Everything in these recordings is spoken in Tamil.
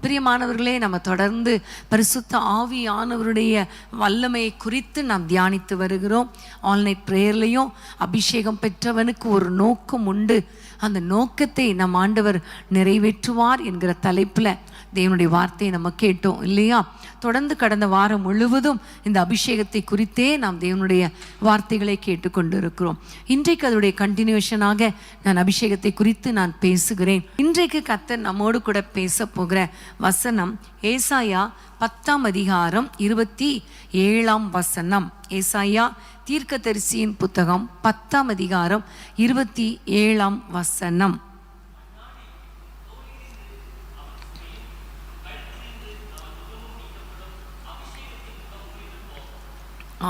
பிரியமானவர்களே, நம்ம தொடர்ந்து பரிசுத்த ஆவியானவருடைய வல்லமையை குறித்து நாம் தியானித்து வருகிறோம். ஆன்லைன் ப்ரேயர்லையும் அபிஷேகம் பெற்றவனுக்கு ஒரு நோக்கம் உண்டு, அந்த நோக்கத்தை நம் ஆண்டவர் நிறைவேற்றுவார் என்கிற தலைப்பில் தேவனுடைய வார்த்தையை நம்ம கேட்டோம் இல்லையா? தொடர்ந்து கடந்த வாரம் முழுவதும் இந்த அபிஷேகத்தை குறித்தே நாம் தேவனுடைய வார்த்தைகளை கேட்டுக்கொண்டு இருக்கிறோம். இன்றைக்கு அதனுடைய கண்டினியூஷனாக நான் அபிஷேகத்தை குறித்து நான் பேசுகிறேன். இன்றைக்கு கர்த்தர் நம்மோடு கூட பேச போகிற வசனம் ஏசாயா 10ஆம் அதிகாரம் 27ஆம் வசனம். ஏசாயா தீர்க்கதரிசியின் புத்தகம் 10ஆம் அதிகாரம் 27ஆம் வசனம்.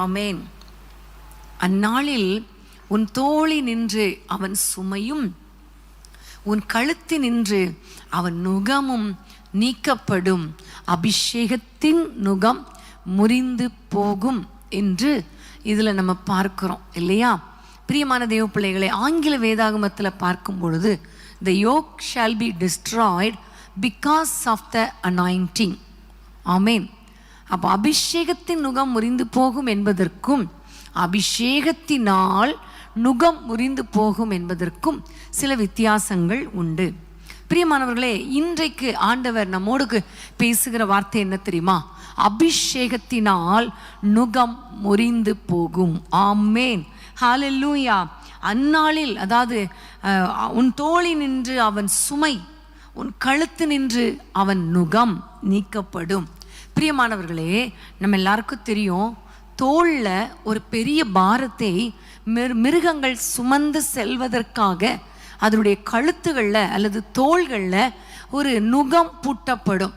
ஆமேன். அந்நாளில் உன் தோளி நின்று அவன் சுமையும் உன் கழுத்து நின்று அவன் நுகமும் நீக்கப்படும், அபிஷேகத்தின் நுகம் முறிந்து போகும் என்று இதில் நம்ம பார்க்கிறோம் இல்லையா? பிரியமான தேவ பிள்ளைகளை, ஆங்கில வேதாகமத்தில் பார்க்கும் பொழுது the yoke shall be destroyed because of the anointing. ஆமேன். அப்போ அபிஷேகத்தின் நுகம் முறிந்து போகும் என்பதற்கும் அபிஷேகத்தினால் நுகம் முறிந்து போகும் என்பதற்கும் சில வித்தியாசங்கள் உண்டு. பிரியமானவர்களே, இன்றைக்கு ஆண்டவர் நம்மோடு பேசுகிற வார்த்தை என்ன தெரியுமா? அபிஷேகத்தினால் நுகம் முறிந்து போகும். ஆமேன், ஹல்லேலூயா. அந்நாளில், அதாவது உன் தோளி நின்று அவன் சுமை, உன் கழுத்து நின்று அவன் நுகம் நீக்கப்படும். பிரியமானவர்களே, நம்ம எல்லாருக்கும் தெரியும், தோளில் ஒரு பெரிய பாரத்தை மிருகங்கள் சுமந்து செல்வதற்காக அதனுடைய கழுத்துகளில் அல்லது தோள்களில் ஒரு நுகம் பூட்டப்படும்.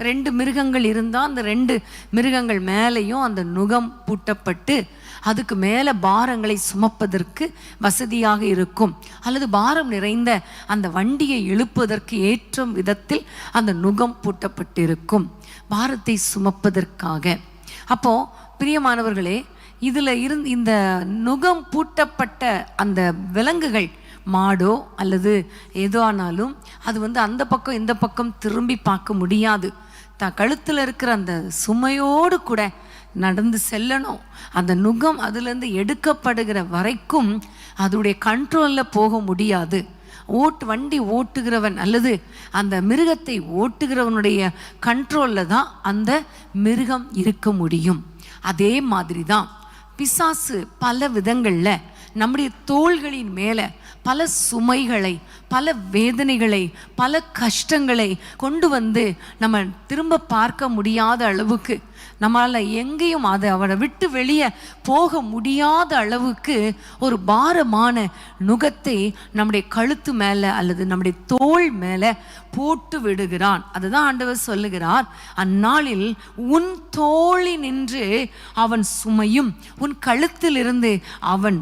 2 மிருகங்கள் இருந்தால் அந்த 2 மிருகங்கள் மேலேயும் அந்த நுகம் பூட்டப்பட்டு அதுக்கு மேலே பாரங்களை சுமப்பதற்கு வசதியாக இருக்கும், அல்லது பாரம் நிறைந்த அந்த வண்டியை இழுப்பதற்கு ஏற்ற விதத்தில் அந்த நுகம் பூட்டப்பட்டிருக்கும், பாரத்தை சுமப்பதற்காக. அப்போ பிரியமானவர்களே, இதில் இந்த நுகம் பூட்டப்பட்ட அந்த விலங்குகள், மாடோ அல்லது ஏதோ ஆனாலும், அது அந்த பக்கம் இந்த பக்கம் திரும்பி பார்க்க முடியாது. கழுத்தில் இருக்கிற அந்த சுமையோடு கூட நடந்து செல்லணும். அந்த நுகம் அதுலேருந்து எடுக்கப்படுகிற வரைக்கும் அதோடைய கண்ட்ரோலில் போக முடியாது. வண்டி ஓட்டுகிறவன் அல்லது அந்த மிருகத்தை ஓட்டுகிறவனுடைய கண்ட்ரோலில் தான் அந்த மிருகம் இருக்க முடியும். அதே மாதிரி தான் பிசாசு பல விதங்களில் நம்முடைய தோள்களின் மேலே பல சுமைகளை, பல வேதனைகளை, பல கஷ்டங்களை கொண்டு நம்ம திரும்ப பார்க்க முடியாத அளவுக்கு, நம்மளால் எங்கேயும் அவனை விட்டு வெளியே போக முடியாத அளவுக்கு ஒரு பாரமான நுகத்தை நம்முடைய கழுத்து மேலே அல்லது நம்முடைய தோள் மேலே போட்டு விடுகிறான். அதுதான் ஆண்டவர் சொல்லுகிறார், அந்நாளில் உன் தோளி நின்று அவன் சுமையும் உன் கழுத்திலிருந்து அவன்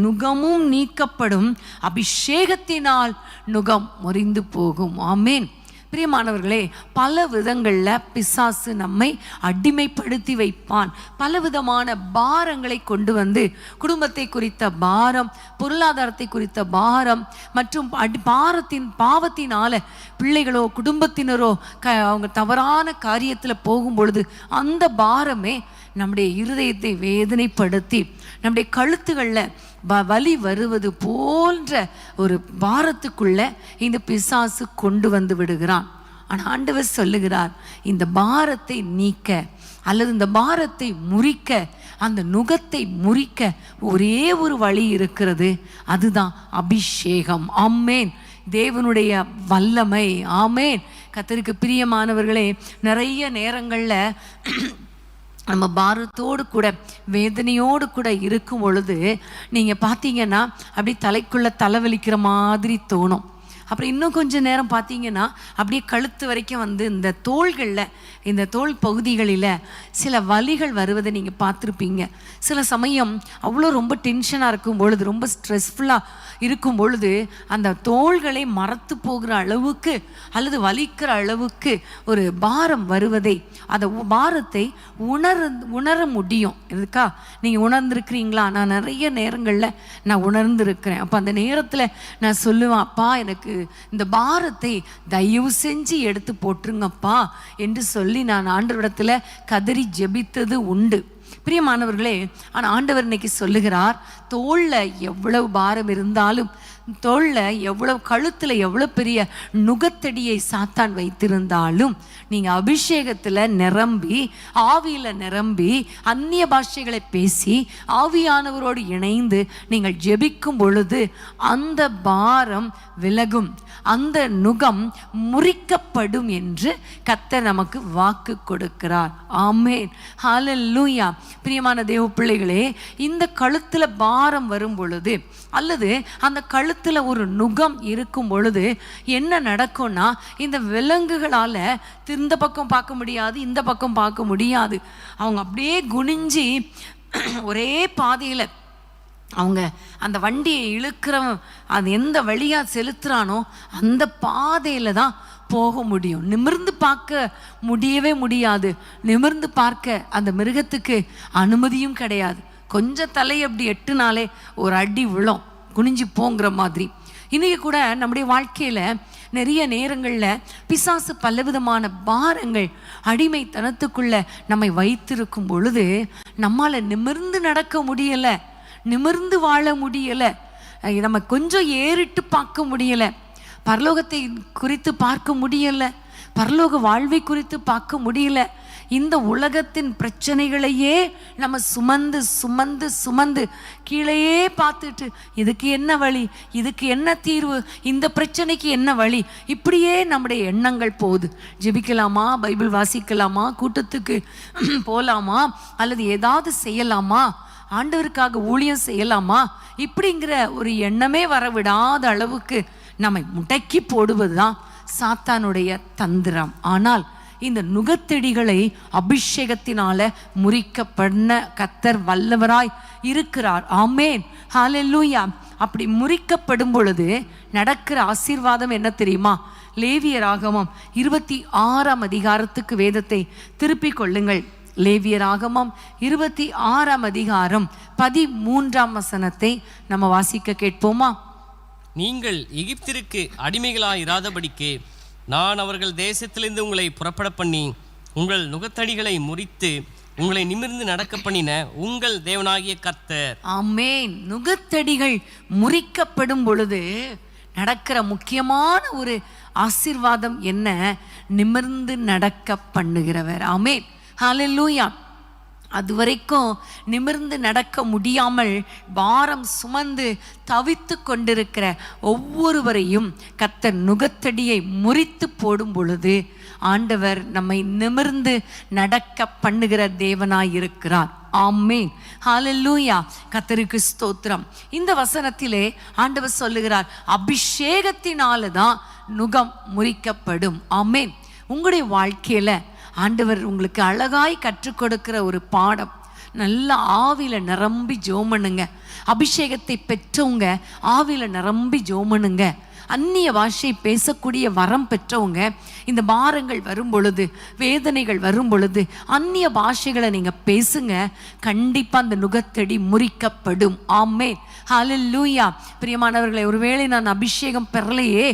நுகமும் நீக்கப்படும், அபிஷேகத்தினால் நுகம் முறிந்து போகும். ஆமேன். பிரியமானவர்களே, பல விதங்களில் பிசாசு நம்மை அடிமைப்படுத்தி வைப்பான். பலவிதமான பாரங்களை கொண்டு குடும்பத்தை குறித்த பாரம், பொருளாதாரத்தை குறித்த பாரம் மற்றும் பாவத்தினால பிள்ளைகளோ குடும்பத்தினரோ அவங்க தவறான காரியத்தில் போகும் பொழுது அந்த பாரமே நம்முடைய இருதயத்தை வேதனைப்படுத்தி நம்முடைய கழுத்துகளில் வலி வருவது போன்ற ஒரு பாரத்துக்குள்ள இந்த பிசாசு கொண்டு விடுகிறான். ஆனால் ஆண்டவர் சொல்லுகிறார், இந்த பாரத்தை நீக்க அல்லது இந்த பாரத்தை முறிக்க, அந்த நுகத்தை முறிக்க ஒரே ஒரு வழி இருக்கிறது, அதுதான் அபிஷேகம். ஆமேன். தேவனுடைய வல்லமை. ஆமேன். கர்த்தருக்கு பிரியமானவர்களே, நிறைய நேரங்களில் நம்ம பாரத்தோடு கூட வேதனையோடு கூட இருக்கும் பொழுது நீங்கள் பார்த்தீங்கன்னா அப்படி தலைக்குள்ளே தலைவலிக்கிற மாதிரி தோணும். அப்புறம் இன்னும் கொஞ்சம் நேரம் பார்த்தீங்கன்னா அப்படியே கழுத்து வரைக்கும் இந்த தோள்களில், இந்த தோல் பகுதிகளில் சில வலிகள் வருவதை நீங்கள் பார்த்துருப்பீங்க. சில சமயம் அவ்வளோ ரொம்ப டென்ஷனாக இருக்கும் பொழுது, ரொம்ப ஸ்ட்ரெஸ்ஃபுல்லாக இருக்கும் பொழுது அந்த தோள்களை மறத்து போகிற அளவுக்கு அல்லது வலிக்கிற அளவுக்கு ஒரு பாரம் வருவதை, அந்த பாரத்தை உணர முடியும். இருக்கா? நீங்கள் உணர்ந்துருக்கிறீங்களா? நான் நிறைய நேரங்களில் நான் உணர்ந்துருக்கிறேன். அப்போ அந்த நேரத்தில் நான் சொல்லுவேன், அப்பா எனக்கு இந்த பாரத்தை தயவு செஞ்சு எடுத்து போட்டுருங்கப்பா என்று சொல்லி நான் ஆண்டவரிடத்துல கதறி ஜெபித்தது உண்டு. பிரியமானவர்களே, ஆனால் ஆண்டவர் இன்னைக்கு சொல்லுகிறார், தோளில் எவ்வளவு பாரம் இருந்தாலும், தோளில் எவ்வளவு, கழுத்தில் எவ்வளோ பெரிய நுகத்தடியை சாத்தான் வைத்திருந்தாலும், நீங்கள் அபிஷேகத்தில் நிரம்பி, ஆவியில் நிரம்பி, அந்நிய பாஷைகளை பேசி ஆவியானவரோடு இணைந்து நீங்கள் ஜெபிக்கும் பொழுது அந்த பாரம் விலகும், அந்த நுகம் முறிக்கப்படும் என்று கர்த்தர் நமக்கு வாக்கு கொடுக்கிறார். ஆமென், ஹல்லேலூயா. பிரியமான தேவ பிள்ளைகளே, இந்த கழுத்தில் பாரம் வரும் பொழுது அல்லது அந்த கழுத்தில் ஒரு நுகம் இருக்கும் பொழுது என்ன நடக்கும்னா, இந்த விலங்குகளால் இந்த பக்கம் பார்க்க முடியாது, இந்த பக்கம் பார்க்க முடியாது. அவங்க அப்படியே குனிஞ்சி ஒரே பாதையில் அவங்க அந்த வண்டியை இழுக்கிறவன் அது எந்த வழியாக செலுத்துகிறானோ அந்த பாதையில் தான் போக முடியும். நிமிர்ந்து பார்க்க முடியவே முடியாது. நிமிர்ந்து பார்க்க அந்த மிருகத்துக்கு அனுமதியும் கிடையாது. கொஞ்சம் தலையை அப்படி எட்டுனாலே ஒரு அடி விழும், குனிஞ்சு போங்கிற மாதிரி. இன்றைக்கி கூட நம்முடைய வாழ்க்கையில் நிறைய நேரங்களில் பிசாசு பலவிதமான பாரங்கள் அடிமைத்தனத்துக்குள்ள நம்மை வைத்திருக்கும் பொழுது நம்மால் நிமிர்ந்து நடக்க முடியலை, நிமிர்ந்து வாழ முடியலை, நம்ம கொஞ்சம் ஏறிட்டு பார்க்க முடியலை, பரலோகத்தை குறித்து பார்க்க முடியலை, பரலோக வாழ்வை குறித்து பார்க்க முடியல. இந்த உலகத்தின் பிரச்சனைகளையே நம்ம சுமந்து சுமந்து சுமந்து கீழேயே பார்த்துட்டு, இதுக்கு என்ன வழி, இதுக்கு என்ன தீர்வு, இந்த பிரச்சனைக்கு என்ன வழி, இப்படியே நம்முடைய எண்ணங்கள் போகுது. ஜெபிக்கலாமா, பைபிள் வாசிக்கலாமா, கூட்டத்துக்கு போகலாமா, அல்லது ஏதாவது செய்யலாமா, ஆண்டவருக்காக ஊழியம் செய்யலாமா, இப்படிங்கிற ஒரு எண்ணமே வரவிடாத அளவுக்கு நம்மை முடக்கி போடுவது தான் சாத்தானுடைய தந்திரம். ஆனால் இந்த நுகத்தெடிகளை அபிஷேகத்தினால முறிக்க பண்ண கர்த்தர் வல்லவராய் இருக்கிறார். ஆமென், ஹல்லேலூயா. அப்படி முறிக்கப்படும் பொழுது நடக்கிற ஆசீர்வாதம் என்ன தெரியுமா? லேவியராகமம் 26ஆம் அதிகாரத்துக்கு வேதத்தை திருப்பிக் கொள்ளுங்கள். லேவியராகமம் 26ஆம் அதிகாரம் 13ஆம் வசனத்தை நம்ம வாசிக்க கேட்போமா? நீங்கள் எகிப்திற்கு அடிமைகளாயிராதபடிக்கு நான் அவர்கள் தேசத்திலிருந்து உங்களை புறப்பட பண்ணி உங்கள் நுகத்தடிகளை முறித்து உங்களை நிமிர்ந்து நடக்க பண்ணின உங்கள் தேவனாகிய கர்த்தர். ஆமென். நுகத்தடிகள் முறிக்கப்படும் பொழுது நடக்கிற முக்கியமான ஒரு ஆசீர்வாதம் என்ன? நிமிர்ந்து நடக்க பண்ணுகிறவர். ஆமென், ஹல்லேலூயா. அது வரைக்கும் நிமிர்ந்து நடக்க முடியாமல் பாரம் சுமந்து தவித்து கொண்டிருக்கிற ஒவ்வொருவரையும் கர்த்தர் நுகத்தடியை முறித்து போடும் பொழுது ஆண்டவர் நம்மை நிமிர்ந்து நடக்க பண்ணுகிற தேவனாய் இருக்கிறார். ஆமென், ஹல்லேலூயா. கர்த்தருக்கு ஸ்தோத்திரம். இந்த வசனத்திலே ஆண்டவர் சொல்லுகிறார், அபிஷேகத்தினால தான் நுகம் முறிக்கப்படும். ஆமென். உங்களுடைய வாழ்க்கையில ஆண்டவர் உங்களுக்கு அழகாய் கற்றுக் கொடுக்கிற ஒரு பாடம், நல்ல ஆவியில நிரம்பி ஜெபம் பண்ணுங்க. அபிஷேகத்தை பெற்றவங்க ஆவியில நிரம்பி ஜெபம் பண்ணுங்க. அந்நிய பாஷை பேசக்கூடிய வரம் பெற்றவங்க இந்த பாரங்கள் வரும் பொழுது, வேதனைகள் வரும் பொழுது அந்நிய பாஷைகளை நீங்க பேசுங்க. கண்டிப்பா அந்த நுகத்தடி முறிக்கப்படும். ஆமென், ஹல்லேலூயா. பிரியமானவர்களை, ஒருவேளை நான் அபிஷேகம் பெறலையே,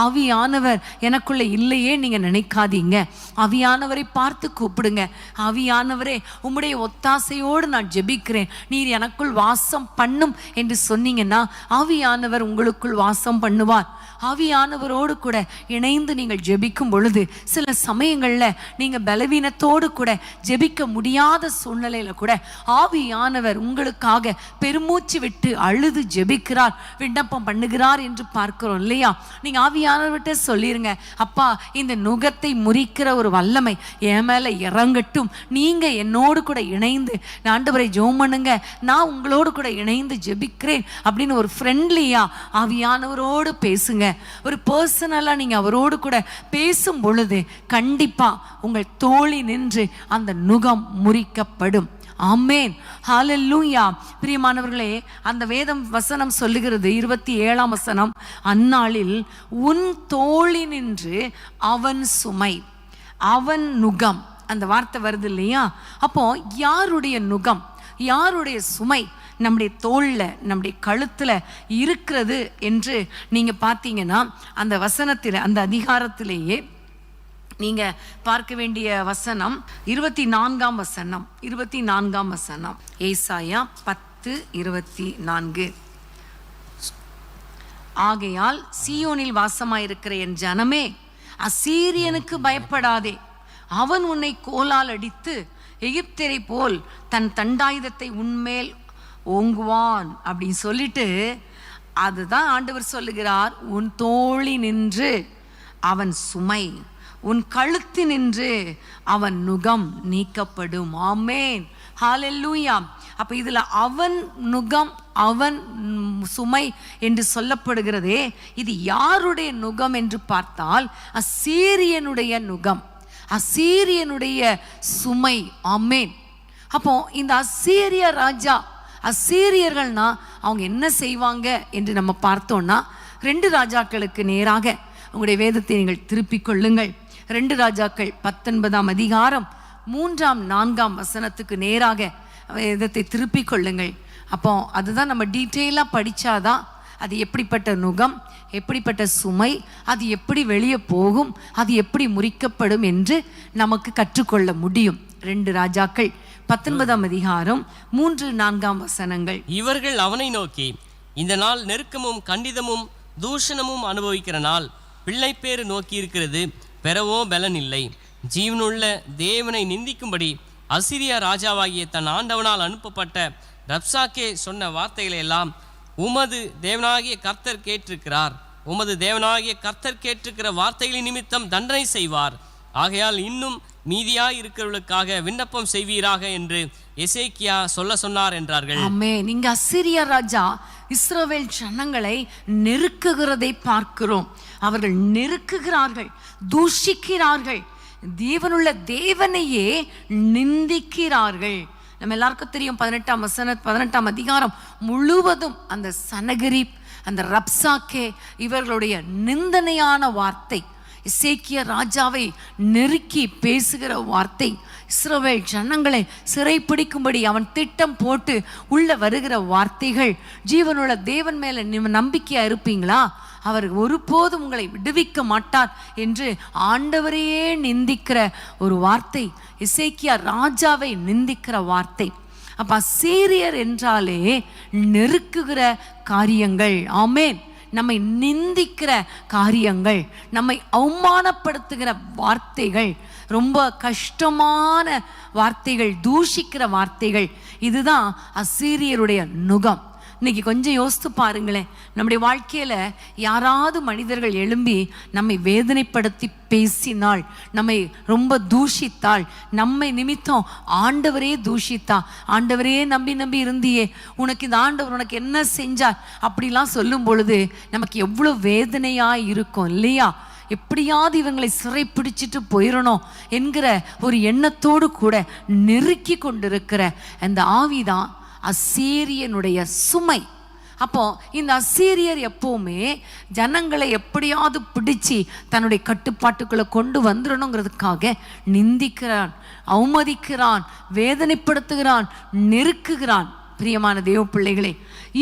ஆவியானவர் எனக்குள்ள இல்லையே நீங்க நினைக்காதீங்க. ஆவியானவரை பார்த்து கூப்பிடுங்க. ஆவியானவரே, உம்முடைய ஒத்தாசையோடு நான் ஜெபிக்கிறேன், நீர் எனக்குள் வாசம் பண்ணும் என்று சொன்னீங்கன்னா ஆவியானவர் உங்களுக்குள் வாசம் பண்ணுவார். ஆவியானவரோடு கூட இணைந்து நீங்கள் ஜெபிக்கும் பொழுது சில சமயங்களில் நீங்கள் பலவீனத்தோடு கூட ஜெபிக்க முடியாத சூழ்நிலையில் கூட ஆவியானவர் உங்களுக்காக பெருமூச்சு விட்டு அழுது ஜெபிக்கிறார், விண்ணப்பம் பண்ணுகிறார் என்று பார்க்கிறோம் இல்லையா? நீங்கள் ஆவியானவர்கிட்ட சொல்லிருங்க, அப்பா இந்த நுகத்தை முறிக்கிற ஒரு வல்லமை என் மேலே இறங்கட்டும், நீங்கள் என்னோடு கூட இணைந்து ஆண்டவரை ஜெபம் பண்ணுங்க, நான் உங்களோடு கூட இணைந்து ஜெபிக்கிறேன் அப்படின்னு ஒரு ஃப்ரெண்ட்லியா ஆவியானவரோடு பேசுங்க. ஒரு பர்சனலா நீங்க அவரோடு கூட பேசும் பொழுது கண்டிப்பா உங்கள் தோளி நின்று அந்த நுகம் முறிக்கப்படும். ஆமென், ஹல்லேலூயா. பிரியமானவர்களே, அந்த வேதம் வசனம் சொல்லுகிறது 27ஆம் வசனம், அந்நாளில் உன் தோளி நின்று அவன் சுமை அவன் நுகம், அந்த வார்த்தை வருது இல்லையா? அப்போ யாருடைய நுகம், யாருடைய சுமை நம்முடைய தோளில் நம்முடைய கழுத்தில் இருக்கிறது என்று நீங்கள் பார்த்தீங்கன்னா அந்த வசனத்தில், அந்த அதிகாரத்திலேயே நீங்க பார்க்க வேண்டிய வசனம் 24ஆம் வசனம். 24ஆம் வசனம், ஏசாயா 10:24. ஆகையால் சீயோனில் வாசமாயிருக்கிற என் ஜனமே, அசீரியனுக்கு பயப்படாதே, அவன் உன்னை கோலால் அடித்து எகிப்தியரை போல் தன் தண்டாயுதத்தை உன்மேல் ஓங்குவான் அப்படின்னு சொல்லிட்டு, அதுதான் ஆண்டவர் சொல்லுகிறார், உன் தோளி நின்று அவன் சுமை, உன் கழுத்து நின்று அவன் நுகம் நீக்கப்படும். ஆமேன், ஹல்லேலூயா. அப்ப இதுல அவன் நுகம், அவன் சுமை என்று சொல்லப்படுகிறதே, இது யாருடைய நுகம் என்று பார்த்தால் அசீரியனுடைய நுகம், அசீரியனுடைய சுமை. ஆமேன். அப்போ இந்த அசீரிய ராஜா, அசீரியர்கள்னா அவங்க என்ன செய்வாங்க என்று நம்ம பார்த்தோம்னா, 2 ராஜாக்களுக்கு நேராக உங்களுடைய வேதத்தை நீங்கள் திருப்பிக் கொள்ளுங்கள். 2 ராஜாக்கள் 19ஆம் அதிகாரம் 3ஆம் 4ஆம் வசனத்துக்கு நேராக வேதத்தை திருப்பிக் கொள்ளுங்கள். அப்போ அதுதான் நம்ம டீட்டெயிலாக படித்தாதான் அது எப்படிப்பட்ட நுகம், எப்படிப்பட்ட சுமை, அது எப்படி வெளியே போகும், அது எப்படி முறிக்கப்படும் என்று நமக்கு கற்றுக்கொள்ள முடியும். 2 ராஜாக்கள் 19ஆம் அதிகாரம் 3-4ஆம் வசனங்கள். இவர்கள் அவனை நோக்கி, இந்த நாள் நெருக்கமும் கண்டிதமும் தூஷணமும் அனுபவிக்கிற நாள், பிள்ளை பேறு நோக்கி இருக்கிறது, பெறவோ பலன் இல்லை. ஜீவனுள்ள தேவனை நிந்திக்கும்படி அசிரியா ராஜாவாகிய தன் ஆண்டவனால் அனுப்பப்பட்ட ரப்சாக்கே சொன்ன வார்த்தைகளை எல்லாம் உமது தேவனாகிய கர்த்தர் கேட்டிருக்கிறார். உமது தேவனாகிய கர்த்தர் கேட்டிருக்கிற வார்த்தைகளின் நிமித்தம் தண்டனை செய்வார். ஆகையால் இன்னும் மீதியாய் இருக்கிறவர்களுக்காக விண்ணப்பம் செய்வீராக என்று எசேக்கியா சொல்ல சொன்னார் என்றார்கள். ஆமென். இங்க அசீரியா ராஜா இஸ்ரவேல் ஜனங்களை நெருக்குகிறதை பார்க்கிறோம். அவர்கள் நெருக்குகிறார்கள், தூஷிக்கிறார்கள், தேவனுள்ள தேவனையே நிந்திக்கிறார்கள். நம்ம எல்லாருக்கும் தெரியும் 18ஆம் அதிகாரம் முழுவதும் அந்த சனகரிப், அந்த ரப்சாக்கே இவர்களுடைய நிந்தனையான வார்த்தை, எசேக்கியா ராஜாவை நெருக்கி பேசுகிற வார்த்தை, இஸ்ரவேல் ஜனங்களை சிறைப்பிடிக்கும்படி அவன் திட்டம் போட்டு உள்ள வருகிற வார்த்தைகள். ஜீவனுள்ள தேவன் மேல நம்பிக்கையா இருப்பீங்களா? அவர் ஒருபோதும் உங்களை விடுவிக்க மாட்டார் என்று ஆண்டவரையே நிந்திக்கிற ஒரு வார்த்தை, எசேக்கியா ராஜாவை நிந்திக்கிற வார்த்தை. அப்ப அசீரியர் என்றாலே நெருக்குகிற காரியங்கள். ஆமென். நம்மை நிந்திக்கிற காரியங்கள், நம்மை அவமானப்படுத்துகிற வார்த்தைகள், ரொம்ப கஷ்டமான வார்த்தைகள், தூஷிக்கிற வார்த்தைகள், இதுதான் அசீரியருடைய நுகம். இன்னைக்கு கொஞ்சம் யோசித்து பாருங்களேன், நம்முடைய வாழ்க்கையில யாராவது மனிதர்கள் எழும்பி நம்மை வேதனைப்படுத்தி பேசினாள், நம்மை ரொம்ப தூஷித்தாள், நம்மை நிமித்தம் ஆண்டவரே தூஷித்தா, ஆண்டவரே நம்பி நம்பி இருந்தியே, உனக்கு இந்த ஆண்டவர் உனக்கு என்ன செஞ்சார் அப்படிலாம் சொல்லும் பொழுது நமக்கு எவ்வளோ வேதனையாக இருக்கும் இல்லையா? எப்படியாவது இவங்களை சிறை பிடிச்சிட்டு போயிடணும் என்கிற ஒரு எண்ணத்தோடு கூட நெருக்கி கொண்டிருக்கிற அந்த ஆவிதான் அசீரியனுடைய சுமை. அப்போ இந்த அசீரியர் எப்பவுமே ஜனங்களை எப்படியாவது பிடிச்சி தன்னுடைய கட்டுப்பாட்டுக்குள்ள கொண்டு வந்துடணுங்கிறதுக்காக நிந்திக்கிறான், அவமதிக்கிறான், வேதனைப்படுத்துகிறான், நெருக்குகிறான். பிரியமான தேவ பிள்ளைகளே,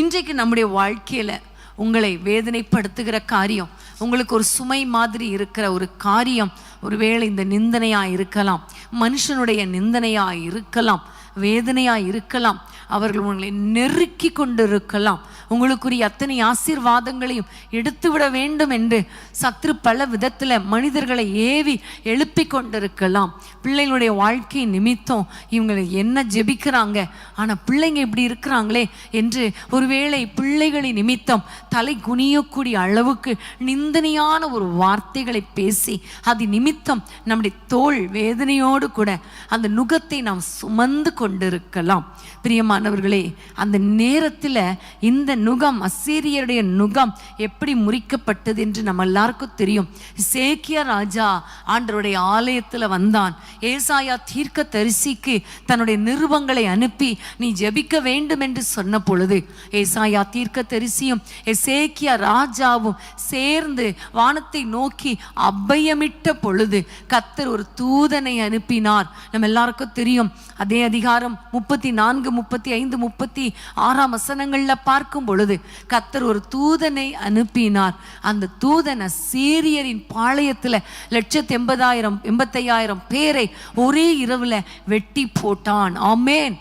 இன்றைக்கு நம்முடைய வாழ்க்கையில உங்களை வேதனைப்படுத்துகிற காரியம், உங்களுக்கு ஒரு சுமை மாதிரி இருக்கிற ஒரு காரியம், ஒருவேளை இந்த நிந்தனையா இருக்கலாம், மனுஷனுடைய நிந்தனையா இருக்கலாம், வேதனையா இருக்கலாம், அவர்கள் உங்களை நெருக்கி கொண்டு இருக்கலாம், உங்களுக்குரிய அத்தனை ஆசீர்வாதங்களையும் எடுத்துவிட வேண்டும் என்று சத்ரு பல விதத்தில் மனிதர்களை ஏவி எழுப்பி கொண்டிருக்கலாம். பிள்ளைகளுடைய வாழ்க்கை நிமித்தம் இவங்களை என்ன ஜெபிக்கிறாங்க, ஆனால் பிள்ளைங்க இப்படி இருக்கிறாங்களே என்று ஒருவேளை பிள்ளைகளின் நிமித்தம் தலை குனியக்கூடிய அளவுக்கு நிந்தனையான ஒரு வார்த்தைகளை பேசி அது நிமித்தம் நம்முடைய தோள் வேதனையோடு கூட அந்த நுகத்தை நாம் சுமந்து கொண்டிருக்கலாம். பிரியமானவர்களே, அந்த நேரத்தில், இந்த நுகம், அசீரியருடைய நுகம் எப்படி முறிக்கப்பட்டது என்று நம்ம எல்லாருக்கும் தெரியும். எசேக்கியா ராஜா ஆண்டவருடைய ஆலயத்தில் வந்தான். ஏசாயா தீர்க்க தரிசிக்கு தன்னுடைய நிருபங்களை அனுப்பி நீ ஜெபிக்க வேண்டும் என்று சொன்ன பொழுது ஏசாயா தீர்க்க தரிசியும் எசேக்கியா ராஜாவும் சேர்ந்து வானத்தை நோக்கி அபயமிட்ட பொழுது கர்த்தர் ஒரு தூதனை அனுப்பினார். நம்ம எல்லாருக்கும் தெரியும். அதே அதிகாரம் 34, 35, 36 வசனங்கள்ல பார்க்கும் பொழுது கர்த்தர் ஒரு தூதனை அனுப்பினார். அந்த தூதன் அசீரியரின் பாளையத்துல 1,85,000 பேரை ஒரே இரவுல வெட்டி போட்டான். ஆமேன்.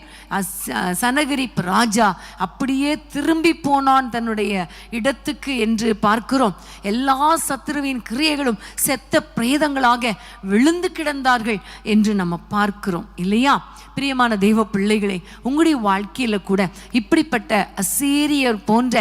சனகரிப் ராஜா அப்படியே திரும்பி போனான் தன்னுடைய இடத்துக்கு என்று பார்க்கிறோம். எல்லா சத்துருவின் கிரியைகளும் செத்த பிரேதங்களாக விழுந்து கிடந்தார்கள் என்று நம்ம பார்க்கிறோம் இல்லையா? பிரியமான தெய்வ பிள்ளைகளே, உங்களுடைய வாழ்க்கையில கூட இப்படிப்பட்ட அசீரியர் போன்ற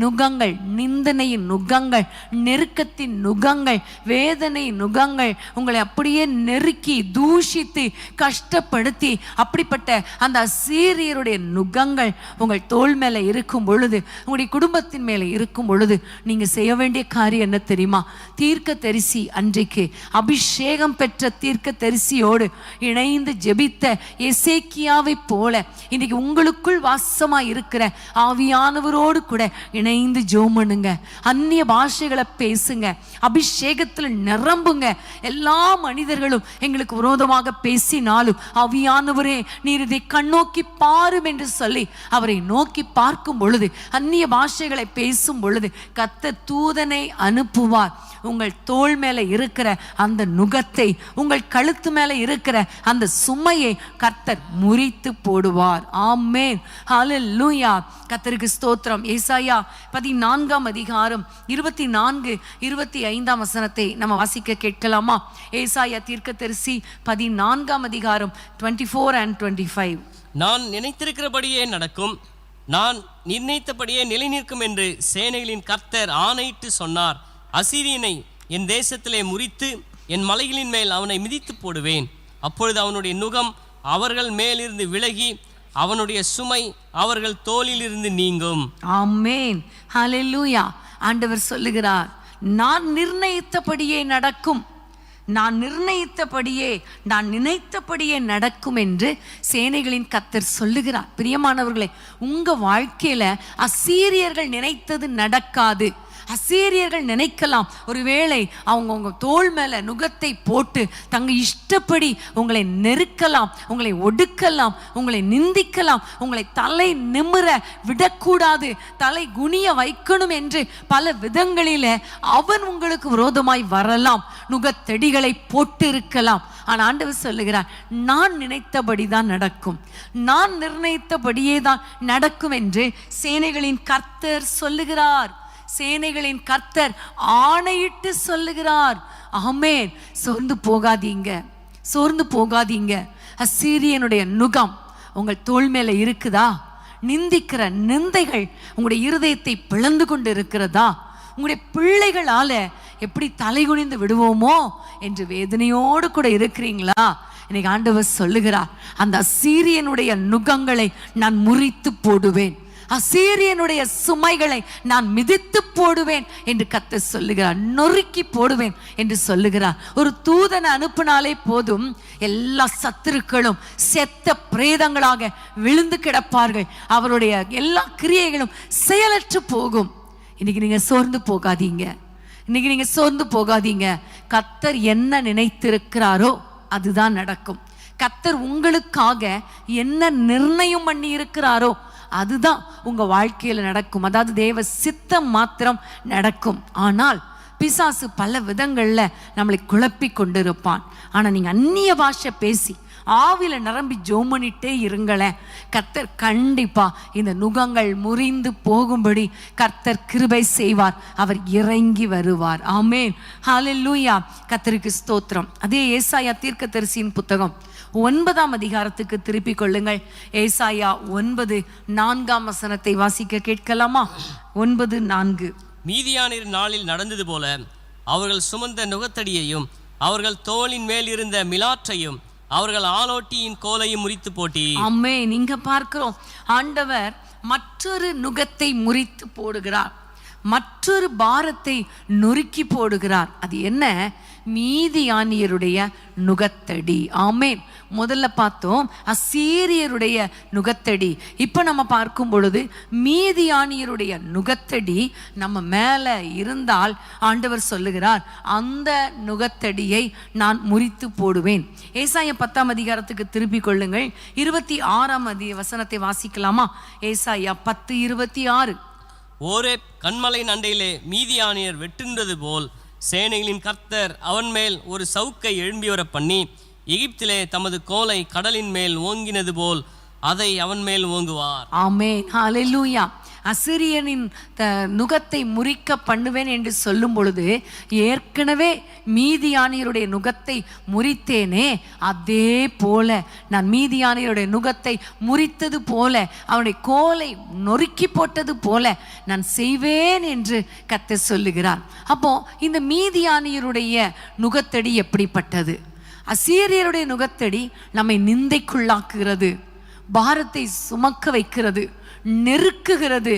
நுகங்கள், நிந்தனையின் நுகங்கள், நெருக்கத்தின் நுகங்கள், வேதனை நுகங்கள் உங்களை அப்படியே நெருக்கி தூஷித்து கஷ்டப்படுத்தி அப்படிப்பட்ட அந்த அசீரியருடைய நுகங்கள் உங்கள் தோள் மேல இருக்கும் பொழுது, உங்களுடைய குடும்பத்தின் மேல இருக்கும் பொழுது நீங்க செய்ய வேண்டிய காரியம் என்ன தெரியுமா? தீர்க்க தரிசி அன்றைக்கு அபிஷேகம் பெற்ற தீர்க்க தரிசியோடு இணைந்து ஜெபித்த எசேக்கியாவை போல இன்னைக்கு உங்களுக்குள் வாசமா இருக்கிற ஆவியானவரோடு கூட இணைந்து ஜெபம் பண்ணுங்க. அந்நிய பாஷைகளை பேசுங்க. அபிஷேகத்தில் நிரம்புங்க. எல்லா மனிதர்களும் எங்களுக்கு விரோதமாக பேசினாலும் ஆவியானவரே நீர் இதை கண்ணோக்கி பாரும் என்று சொல்லி அவரை நோக்கி பார்க்கும் பொழுது, அந்நிய பாஷைகளை பேசும் பொழுது கர்த்தர் தூதனை அனுப்புவார். உங்கள் தோள் மேல இருக்கிற அந்த நுகத்தை, உங்கள் கழுத்து மேல இருக்கிற அந்த சுமையை கர்த்தர் முறித்து போடுவார். ஆமென். ஹல்லேலூயா. கர்த்தருக்கு ஸ்தோத்திரம். ஏசாயா 14 அதிகாரம் 24, 25 வசனத்தை நம்ம வாசிக்க கேட்கலாமா? ஏசாயா தீர்க்கதரிசி 14 அதிகாரம் 24 and 25. நான் நினைத்திருக்கிறபடியே நடக்கும், நான் நிர்ணயித்தபடியே நிலை நிற்கும் என்று சேனைகளின் கர்த்தர் ஆணையிட்டு சொன்னார். அசீரியனை என் தேசத்திலே முறித்து என் மலைகளின் மேல் அவனை மிதித்து போடுவேன். அப்பொழுது அவனுடைய நுகம் அவர்கள் மேலிருந்து விலகி அவனுடைய சுமை அவர்கள் தோளிலிருந்து நீங்கும். ஆமென். ஹல்லேலூயா. ஆண்டவர் சொல்லுகிறார், நான் நிர்ணயித்தபடியே நடக்கும், நான் நிர்ணயித்தபடியே, நான் நினைத்தபடியே நடக்கும் என்று சேனைகளின் கர்த்தர் சொல்லுகிறார். பிரியமானவர்களே, உங்க வாழ்க்கையில அசீரியர்கள் நினைத்தது நடக்காது. அசீரியர்கள் நினைக்கலாம், ஒருவேளை அவங்க உங்க தோள் மேல நுகத்தை போட்டு தங்க இஷ்டப்படி உங்களை நெருக்கலாம், உங்களை ஒடுக்கலாம், உங்களை நிந்திக்கலாம், உங்களை தலை நிமிர விடக்கூடாது, தலை குனிய வைக்கணும் என்று பல விதங்களில அவன் உங்களுக்கு விரோதமாய் வரலாம், நுகத்தடிகளை போட்டு இருக்கலாம். ஆனால் ஆண்டவர் சொல்லுகிறார், நான் நினைத்தபடிதான் நடக்கும், நான் நிர்ணயித்தபடியே தான் நடக்கும் என்று சேனைகளின் கர்த்தர் சொல்லுகிறார். சேனைகளின் கர்த்தர் ஆணையிட்டு சொல்லுகிறார். ஆமென். சோர்ந்து போகாதீங்க, சோர்ந்து போகாதீங்க. அசீரியனுடைய நுகம் உங்கள் தோள் மேல இருக்குதா? நிந்திக்கிற நிந்தைகள் உங்களுடைய இருதயத்தை பிளந்து கொண்டு இருக்கிறதா? உங்களுடைய பிள்ளைகளால எப்படி தலைகுனிந்து விடுவோமோ என்று வேதனையோடு கூட இருக்கிறீங்களா? இன்னைக்கு ஆண்டவர் சொல்லுகிறார், அந்த அசீரியனுடைய நுகங்களை நான் முறித்து போடுவேன், அசீரியனுடைய சுமைகளை நான் மிதித்து போடுவேன் என்று கர்த்தர் சொல்லுகிறார். நொறுக்கி போடுவேன் என்று சொல்லுகிறார். ஒரு தூதனை அனுப்பினாலே போதும், எல்லா சத்துருக்களும் செத்த பிரேதங்களாக விழுந்து கிடப்பார்கள். அவருடைய எல்லா கிரியைகளும் செயலற்று போகும். இன்னைக்கு நீங்க சோர்ந்து போகாதீங்க, இன்னைக்கு நீங்க சோர்ந்து போகாதீங்க. கர்த்தர் என்ன நினைத்திருக்கிறாரோ அதுதான் நடக்கும். கர்த்தர் உங்களுக்காக என்ன நிர்ணயம் பண்ணி இருக்கிறாரோ அதுதான் உங்க வாழ்க்கையில நடக்கும். அதாவது தேவ சித்தம் மாத்திரம் நடக்கும். ஆனால் பிசாசு பல விதங்கள்ல நம்மளை குழப்பி கொண்டிருப்பான். ஆனா நீங்க அந்நிய பாஷை பேசி ஆவில நிரம்பி ஜெபம் பண்ணிட்டே இருங்களேன், கர்த்தர் கண்டிப்பா இந்த நுகங்கள் முறிந்து போகும்படி கர்த்தர் கிருபை செய்வார், அவர் இறங்கி வருவார். ஆமென். ஹல்லேலூயா. கர்த்தருக்கு ஸ்தோத்திரம். அதே ஏசாயா தீர்க்கதரிசியின் புத்தகம் 9 அதிகாரத்துக்கு திருப்பிக் கொள்ளுங்கள். ஏசாயா 9:4 வசனத்தை வாசிக்க கேட்கலாமா? 9:4. மீதியானின் நாளில் நடந்தது போல அவர்கள் சுமந்த நுகத்தடியையும் அவர்கள் தோளின் மேல் இருந்த மிலாற்றையும் அவர்கள் ஆலோட்டியின் கோலையும் முறித்து போட்டி. ஆமென். இங்க பார்க்கிறோம், ஆண்டவர் மற்றொரு நுகத்தை முறித்து போடுகிறார், மற்றொரு பாரத்தை நொறுக்கி போடுகிறார். அது என்ன? மீதியானியருடைய நுகத்தடி. ஆமென். முதல்ல பார்த்தோம் அசீரியருடைய நுகத்தடி. இப்போ நம்ம பார்க்கும் பொழுது மீதியானியருடைய நுகத்தடி நம்ம மேலே இருந்தால் ஆண்டவர் சொல்லுகிறார், அந்த நுகத்தடியை நான் முறித்து போடுவேன். ஏசாயா 10ஆம் அதிகாரத்துக்கு திருப்பிக் கொள்ளுங்கள். 26ஆம் வசனத்தை வாசிக்கலாமா? ஏசாயா 10:26. ஓரேப் கன்மலையின் அண்டையிலே மீதியானியர் வெட்டுண்டது போல் சேனைகளின் கர்த்தர் அவன் மேல் ஒரு சவுக்கை எழும்பி வர பண்ணி, எகிப்திலே தமது கோலை கடலின் மேல் ஓங்கினது போல் அதை அவன் மேல் ஓங்குவார். ஆமென். ஹல்லேலூயா. அசிரியனின் நுகத்தை முறிக்க பண்ணுவேன் என்று சொல்லும் பொழுது, ஏற்கனவே மீதியானியருடைய நுகத்தை முறித்தேனே, அதே போல நான் மீதியானியருடைய நுகத்தை முறித்தது போல, அவனுடைய கோலை நொறுக்கி போட்டது போல நான் செய்வேன் என்று கர்த்தர் சொல்லுகிறார். அப்போ இந்த மீதியானியருடைய நுகத்தடி எப்படிப்பட்டது? அசீரியருடைய நுகத்தடி நம்மை நிந்தைக்குள்ளாக்குகிறது, பாரத்தை சுமக்க வைக்கிறது, நெருக்குகிறது,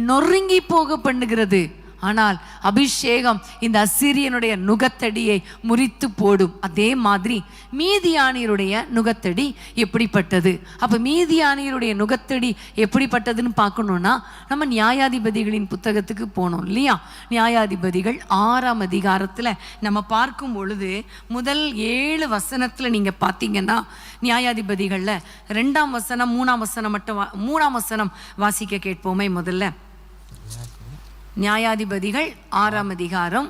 நொறுங்கி போக பண்ணுகிறது. ஆனால் அபிஷேகம் இந்த அசீரியனுடைய நுகத்தடியை முறித்து போடும். அதே மாதிரி மீதியானியருடைய நுகத்தடி எப்படிப்பட்டது? அப்போ மீதியானியருடைய நுகத்தடி எப்படிப்பட்டதுன்னு பார்க்கணுன்னா நம்ம நியாயாதிபதிகளின் புத்தகத்துக்கு போனோம் இல்லையா? நியாயாதிபதிகள் 6ஆம் அதிகாரத்தில் நம்ம பார்க்கும் பொழுது முதல் 7 வசனத்தில் நீங்கள் பார்த்தீங்கன்னா, நியாயாதிபதிகளில் 2ஆம் வசனம் 3ஆம் வசனம் மட்டும் 3ஆம் வசனம் வாசிக்க கேட்போமே. முதல்ல நியாயாதிபதிகள் 6ஆம் அதிகாரம்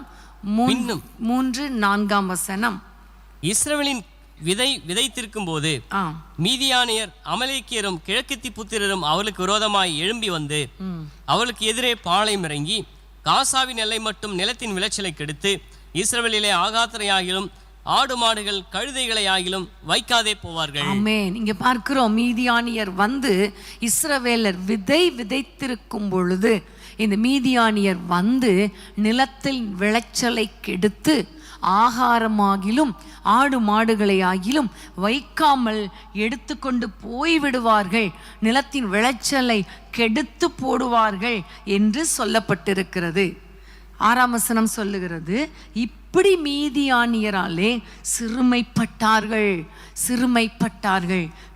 3-4ஆம் வசனம். இஸ்ரவேலின் விதைத்திருக்கும் போது மீதியானியர் அமலேக்கியரும் கிழக்கத்தி புத்திரரும் அவளுக்கு விரோதமாய் எழும்பி வந்து அவளுக்கு எதிரே பாளையம் இறங்கி காசாவின் எல்லை மட்டும் நிலத்தின் விளைச்சலை கெடுத்து இஸ்ரவேலிலே ஆகாத்தரையாகிலும் ஆடு மாடுகள் கழுதைகளை ஆகிலும் வைக்காதே போவார்கள். ஆமென். இங்க பார்க்கிறோம், மீதியானியர் வந்து இஸ்ரவேலர் விதைத்திருக்கும் பொழுது இந்த மீதியானியர் வந்து நிலத்தில் விளைச்சலை கெடுத்து ஆகாரமாகிலும் ஆடு மாடுகளை ஆகிலும் வைக்காமல் எடுத்துக்கொண்டு போய்விடுவார்கள், நிலத்தின் விளைச்சலை கெடுத்து போடுவார்கள் என்று சொல்லப்பட்டிருக்கிறது. 6ஆம் வசனம் சொல்லுகிறது, இப்படி மீதியானியராலே சிறுமைப்பட்டார்கள்.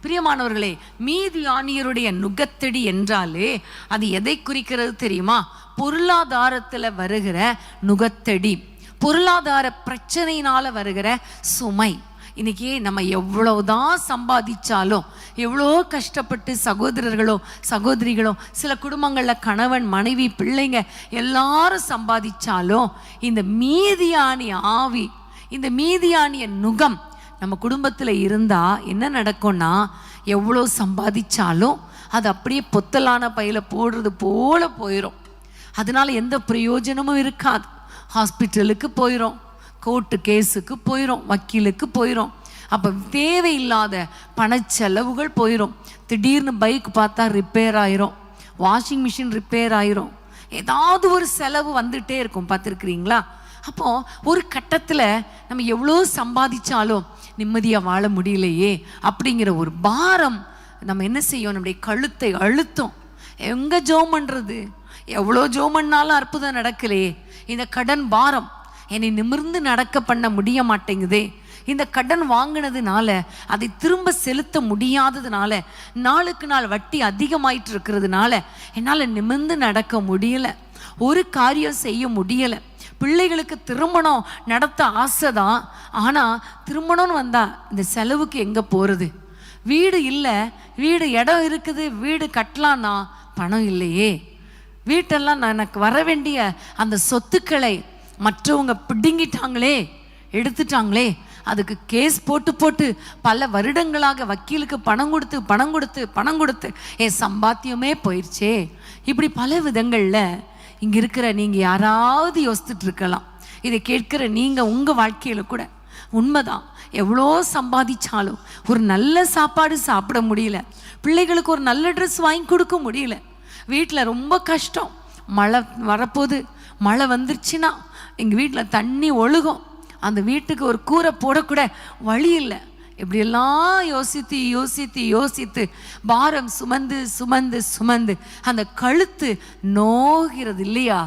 பிரியமானவர்களே, மீதியானியருடைய நுகத்தடி என்றாலே அது எதை குறிக்கிறது தெரியுமா? பொருளாதாரத்தில் வருகிற நுகத்தடி, பொருளாதார பிரச்சனையினால வருகிற சுமை. இன்னைக்கு நம்ம எவ்வளவுதான் சம்பாதிச்சாலும், எவ்வளோ கஷ்டப்பட்டு சகோதரர்களோ சகோதரிகளோ, சில குடும்பங்களில் கணவன் மனைவி பிள்ளைங்க எல்லாரும் சம்பாதிச்சாலும், இந்த மீதியானிய ஆவி, இந்த மீதியானிய நுகம் நம்ம குடும்பத்தில் இருந்தால் என்ன நடக்கும்னா, எவ்வளோ சம்பாதிச்சாலும் அது அப்படியே பொத்தலான பையில போடுறது போல போயிடும். அதனால எந்த பிரயோஜனமும் இருக்காது. ஹாஸ்பிட்டலுக்கு போயிடும், கோர்ட்டு கேஸுக்கு போயிடும், வக்கீலுக்கு போயிடும். அப்போ தேவையில்லாத பணச்செலவுகள் போயிடும். திடீர்னு பைக் பார்த்தா ரிப்பேர் ஆயிரும், வாஷிங் மிஷின் ரிப்பேர் ஆயிரும், ஏதாவது ஒரு செலவு வந்துட்டே இருக்கும். பார்த்துருக்குறீங்களா? அப்போது ஒரு கட்டத்தில் நம்ம எவ்வளோ சம்பாதிச்சாலும் நிம்மதியாக வாழ முடியலையே அப்படிங்கிற ஒரு பாரம் நம்ம என்ன செய்யும்? நம்முடைய கழுத்தை அழுத்தம். எங்கே ஜோம் பண்ணுறது? எவ்வளோ ஜோம் பண்ணாலும் அற்புதம் நடக்கலையே. இந்த கடன் பாரம் என்னை நிமிர்ந்து நடக்க பண்ண முடிய மாட்டேங்குதே. இந்த கடன் வாங்கினதுனால அதை திரும்ப செலுத்த முடியாததுனால, நாளுக்கு நாள் வட்டி அதிகமாயிட்டு இருக்கிறதுனால என்னால் நிமிர்ந்து நடக்க முடியலை, ஒரு காரியம் செய்ய முடியலை. பிள்ளைகளுக்கு திருமணம் நடத்த ஆசை தான், ஆனால் திருமணம்னு வந்தால் இந்த செலவுக்கு எங்கே போகிறது? வீடு இல்லை, வீடு இடம் இருக்குது, வீடு கட்டலான்னா பணம் இல்லையே. வீட்டெல்லாம் எனக்கு வர வேண்டிய அந்த சொத்துக்களை மற்றவங்க பிடுங்கிட்டாங்களே, எடுத்துட்டாங்களே. அதுக்கு கேஸ் போட்டு பல வருடங்களாக வக்கீலுக்கு பணம் கொடுத்து என் சம்பாத்தியமே போயிடுச்சே. இப்படி பல விதங்களில் இங்கே இருக்கிற நீங்கள் யாராவது யோசித்துட்டு இருக்கலாம். இதை கேட்கிற நீங்கள் உங்கள் வாழ்க்கையில் கூட உண்மைதான், எவ்வளோ சம்பாதிச்சாலும் ஒரு நல்ல சாப்பாடு சாப்பிட முடியல, பிள்ளைகளுக்கு ஒரு நல்ல ட்ரெஸ் வாங்கி கொடுக்க முடியல, வீட்டில் ரொம்ப கஷ்டம். மழை வரப்போது, மழை வந்துருச்சுன்னா எங்கள் வீட்டில் தண்ணி ஒழுகும், அந்த வீட்டுக்கு ஒரு கூரை போடக்கூட வழி இல்லை. இப்படியெல்லாம் யோசித்து யோசித்து யோசித்து பாரம் சுமந்து சுமந்து சுமந்து அந்த கழுத்து நோகிறது இல்லையா,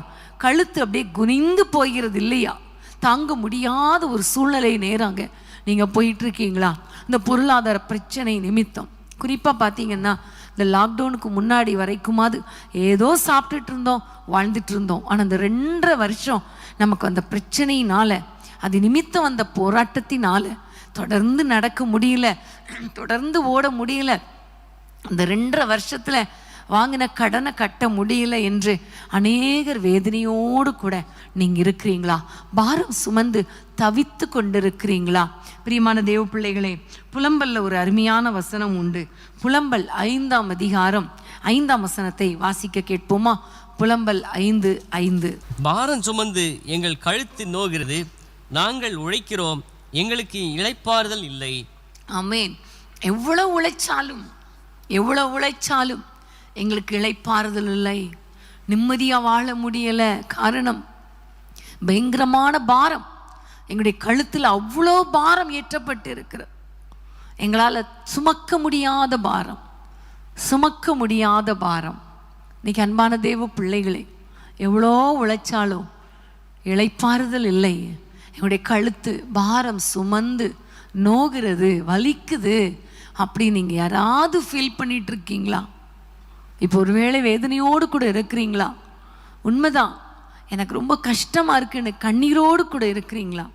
கழுத்து அப்படியே குனிந்து போகிறது இல்லையா, தாங்க முடியாத ஒரு சூழ்நிலை நேராங்க நீங்கள் போயிட்டுருக்கீங்களா? இந்த பொருளாதார பிரச்சனை நிமித்தம் குறிப்பாக பார்த்தீங்கன்னா இந்த லாக்டவுனுக்கு முன்னாடி வரைக்குமாவது ஏதோ சாப்பிட்டுட்டு இருந்தோம், வாழ்ந்துட்டு இருந்தோம். ஆனால் இந்த 2.5 வருஷம் நமக்கு அந்த பிரச்சனையினால, அது நிமித்தம் அந்த போராட்டத்தினால தொடர்ந்து நடக்க முடியல, தொடர்ந்து ஓட முடியல. அந்த 2.5 வருஷத்தில் வாங்கின கடனை கட்ட முடியல என்று அநேகர் வேதனையோடு கூட நீங்கள் இருக்கிறீங்களா? பாரம் சுமந்து தவித்து கொண்டிருக்கிறீங்களா? பிரியமான தேவ பிள்ளைகளே, புலம்பல்ல ஒரு அருமையான வசனம் உண்டு. புலம்பல் 5ஆம் அதிகாரம் 5ஆம் வசனத்தை வாசிக்க கேட்போமா? புலம்பல் 5:5. பாரம் சுமந்து எங்கள் கழுத்து நோகிறது, நாங்கள் உழைக்கிறோம், எங்களுக்கு இளைப்பாறுதல் இல்லை. ஆமென். எவ்வளவு உழைச்சாலும் எங்களுக்கு இளைப்பாறுதல் இல்லை, நிம்மதியாக வாழ முடியலை. காரணம் பயங்கரமான பாரம், எங்களுடைய கழுத்தில் அவ்வளோ பாரம் ஏற்றப்பட்டு இருக்கிறது. எங்களால் சுமக்க முடியாத பாரம். இன்னைக்கு அன்பான தேவ பிள்ளைகளே, எவ்வளோ உழைச்சாலும் இளைப்பாறுதல் இல்லை. எங்களுடைய கழுத்து பாரம் சுமந்து நோகிறது, வலிக்குது. அப்படி நீங்கள் யாராவது ஃபீல் பண்ணிட்டு இருக்கீங்களா? இப்போ ஒருவேளை வேதனையோடு கூட இருக்கிறீங்களா? உண்மைதான், எனக்கு ரொம்ப கஷ்டமாக இருக்குன்னு கண்ணீரோடு கூட இருக்கிறீங்களா?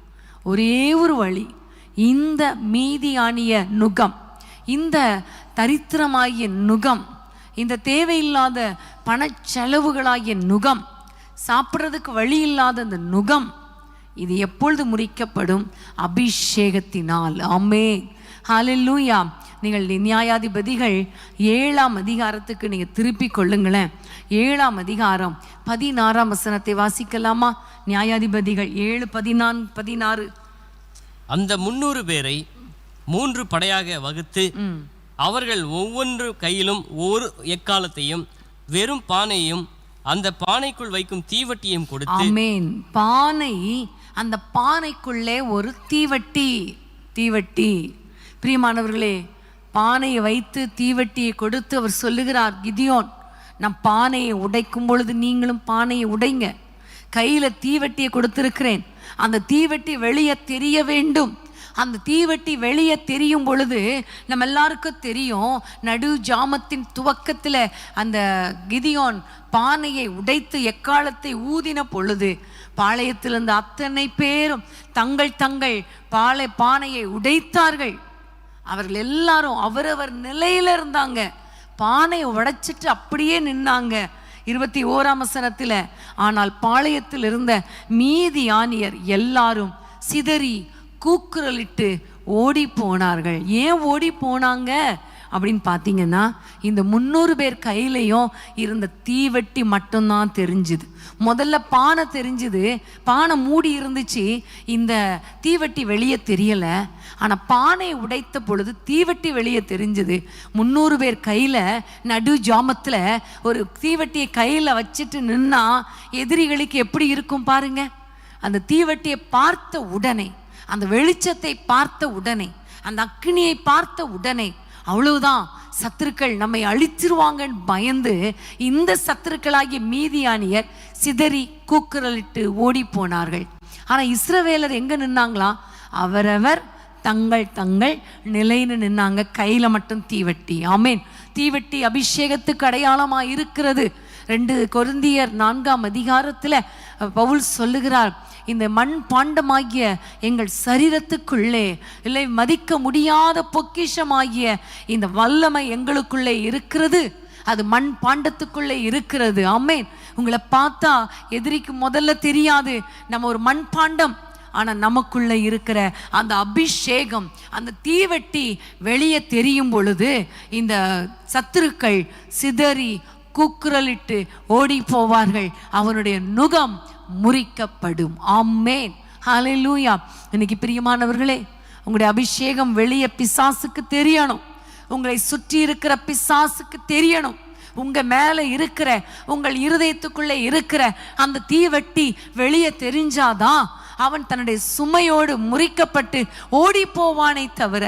ஒரே ஒரு வழி, இந்த மீதியானிய நுகம், இந்த தரித்திரமாகிய நுகம், இந்த தேவையில்லாத பணச்செலவுகளாகிய நுகம், சாப்பிட்றதுக்கு வழி இல்லாத அந்த நுகம், இது எப்பொழுது முறிக்கப்படும்? அபிஷேகத்தினால். ஆமென், ஹல்லேலூயா. நீங்கள் நியாயாதிபதிகள் 7ஆம் அதிகாரத்துக்கு நீங்கள் திருப்பி கொள்ளுங்களேன். 7ஆம் அதிகாரம் 16ஆம் வசனத்தை வாசிக்கலாமா? நியாயாதிபதிகள் 7:14-16. அந்த 300 பேரை 3 படையாக வகுத்து அவர்கள் ஒவ்வொன்று கையிலும் ஒரு எக்காலத்தையும் வெறும் பானையும் அந்த பானைக்குள் வைக்கும் தீவட்டியையும் கொடுத்து. ஆமென். பானை, அந்த பானைக்குள்ளே ஒரு தீவட்டி. பிரியமானவர்களே, பானையை வைத்து தீவட்டியை கொடுத்து அவர் சொல்லுகிறார், கிதியோன், நான் பானையை உடைக்கும் பொழுது நீங்களும் பானையை உடைங்க. கையில் தீவட்டியை கொடுத்திருக்கிறேன், அந்த தீவட்டி வெளியே தெரிய வேண்டும். அந்த தீவட்டி வெளியே தெரியும் பொழுது நம்ம எல்லாருக்கும் தெரியும், நடு ஜாமத்தின் துவக்கத்தில் அந்த கிதியோன் பானையை உடைத்து எக்காலத்தை ஊதின பொழுது பாளையத்தில் இருந்த அத்தனை பேரும் தங்கள் பானையை உடைத்தார்கள். அவர்கள் எல்லாரும் அவரவர் நிலையில இருந்தாங்க, பானையை உடைச்சிட்டு அப்படியே நின்னாங்க. 21ஆம் வசனத்தில், ஆனால் பாளையத்தில் இருந்த மீதியானியர் எல்லாரும் சிதறி கூக்குரலிட்டு ஓடி போனார்கள். ஏன் ஓடி போனாங்க அப்படின்னு பார்த்தீங்கன்னா, இந்த 300 பேர் கையிலையும் இருந்த தீவட்டி மட்டும்தான் தெரிஞ்சுது. முதல்ல பானை தெரிஞ்சுது, பானை மூடி இருந்துச்சு, இந்த தீவட்டி வெளியே தெரியலை. ஆனால் பானையை உடைத்த பொழுது தீவட்டி வெளியே தெரிஞ்சுது. 300 பேர் கையில் நடு ஜாமத்தில் ஒரு தீவட்டியை கையில் வச்சுட்டு நின்னா எதிரிகளுக்கு எப்படி இருக்கும் பாருங்க. அந்த தீவட்டியை பார்த்த உடனே, அந்த வெளிச்சத்தை பார்த்த உடனே, அந்த அக்னியை பார்த்த உடனே, அவ்வளவுதான், சத்துருக்கள் நம்மை அழிச்சிருவாங்கன்னு பயந்து இந்த சத்துருக்களாகிய மீதியானியர் சிதறி கூக்குரலிட்டு ஓடி போனார்கள். ஆனால் இஸ்ரவேலர் எங்க நின்னாங்களா? அவரவர் தங்கள் நிலைன்னு நின்னாங்க. கையில மட்டும் தீவட்டி. ஆமென். தீவட்டி அபிஷேகத்துக்கு அடையாளமாக இருக்கிறது. 2 கொரிந்தியர் 4ஆம் அதிகாரத்தில் பவுல் சொல்லுகிறார், இந்த மண் பாண்டமாகிய எங்கள் சரீரத்துக்குள்ளே இல்லை மதிக்க முடியாத பொக்கிஷமாகிய இந்த வல்லமை எங்களுக்குள்ளே இருக்கிறது, அது மண் பாண்டத்துக்குள்ளே இருக்கிறது. ஆமென். உங்களை பார்த்தா எதிரிக்கு முதல்ல தெரியாது நம்ம ஒரு மண் பாண்டம், ஆனால் நமக்குள்ள இருக்கிற அந்த அபிஷேகம், அந்த தீவட்டி வெளியே தெரியும் பொழுது இந்த சத்துருக்கள் சிதறி கூக்குரலிட்டு ஓடி போவார்கள், அவனுடைய நுகம் முறிக்கப்படும். ஆமென், ஹல்லேலூயா. இன்னைக்கு பிரியமானவர்களே, உங்களுடைய அபிஷேகம் வெளியே பிசாசுக்கு தெரியணும், உங்களை சுற்றி இருக்கிற பிசாசுக்கு தெரியணும். உங்க மேல இருக்கிற, உங்கள் இருதயத்துக்குள்ளே இருக்கிற அந்த தீவட்டி வெளியே தெரிஞ்சாதான் அவன் தன்னுடைய சுமையோடு முறிக்கப்பட்டு ஓடி போவானே தவிர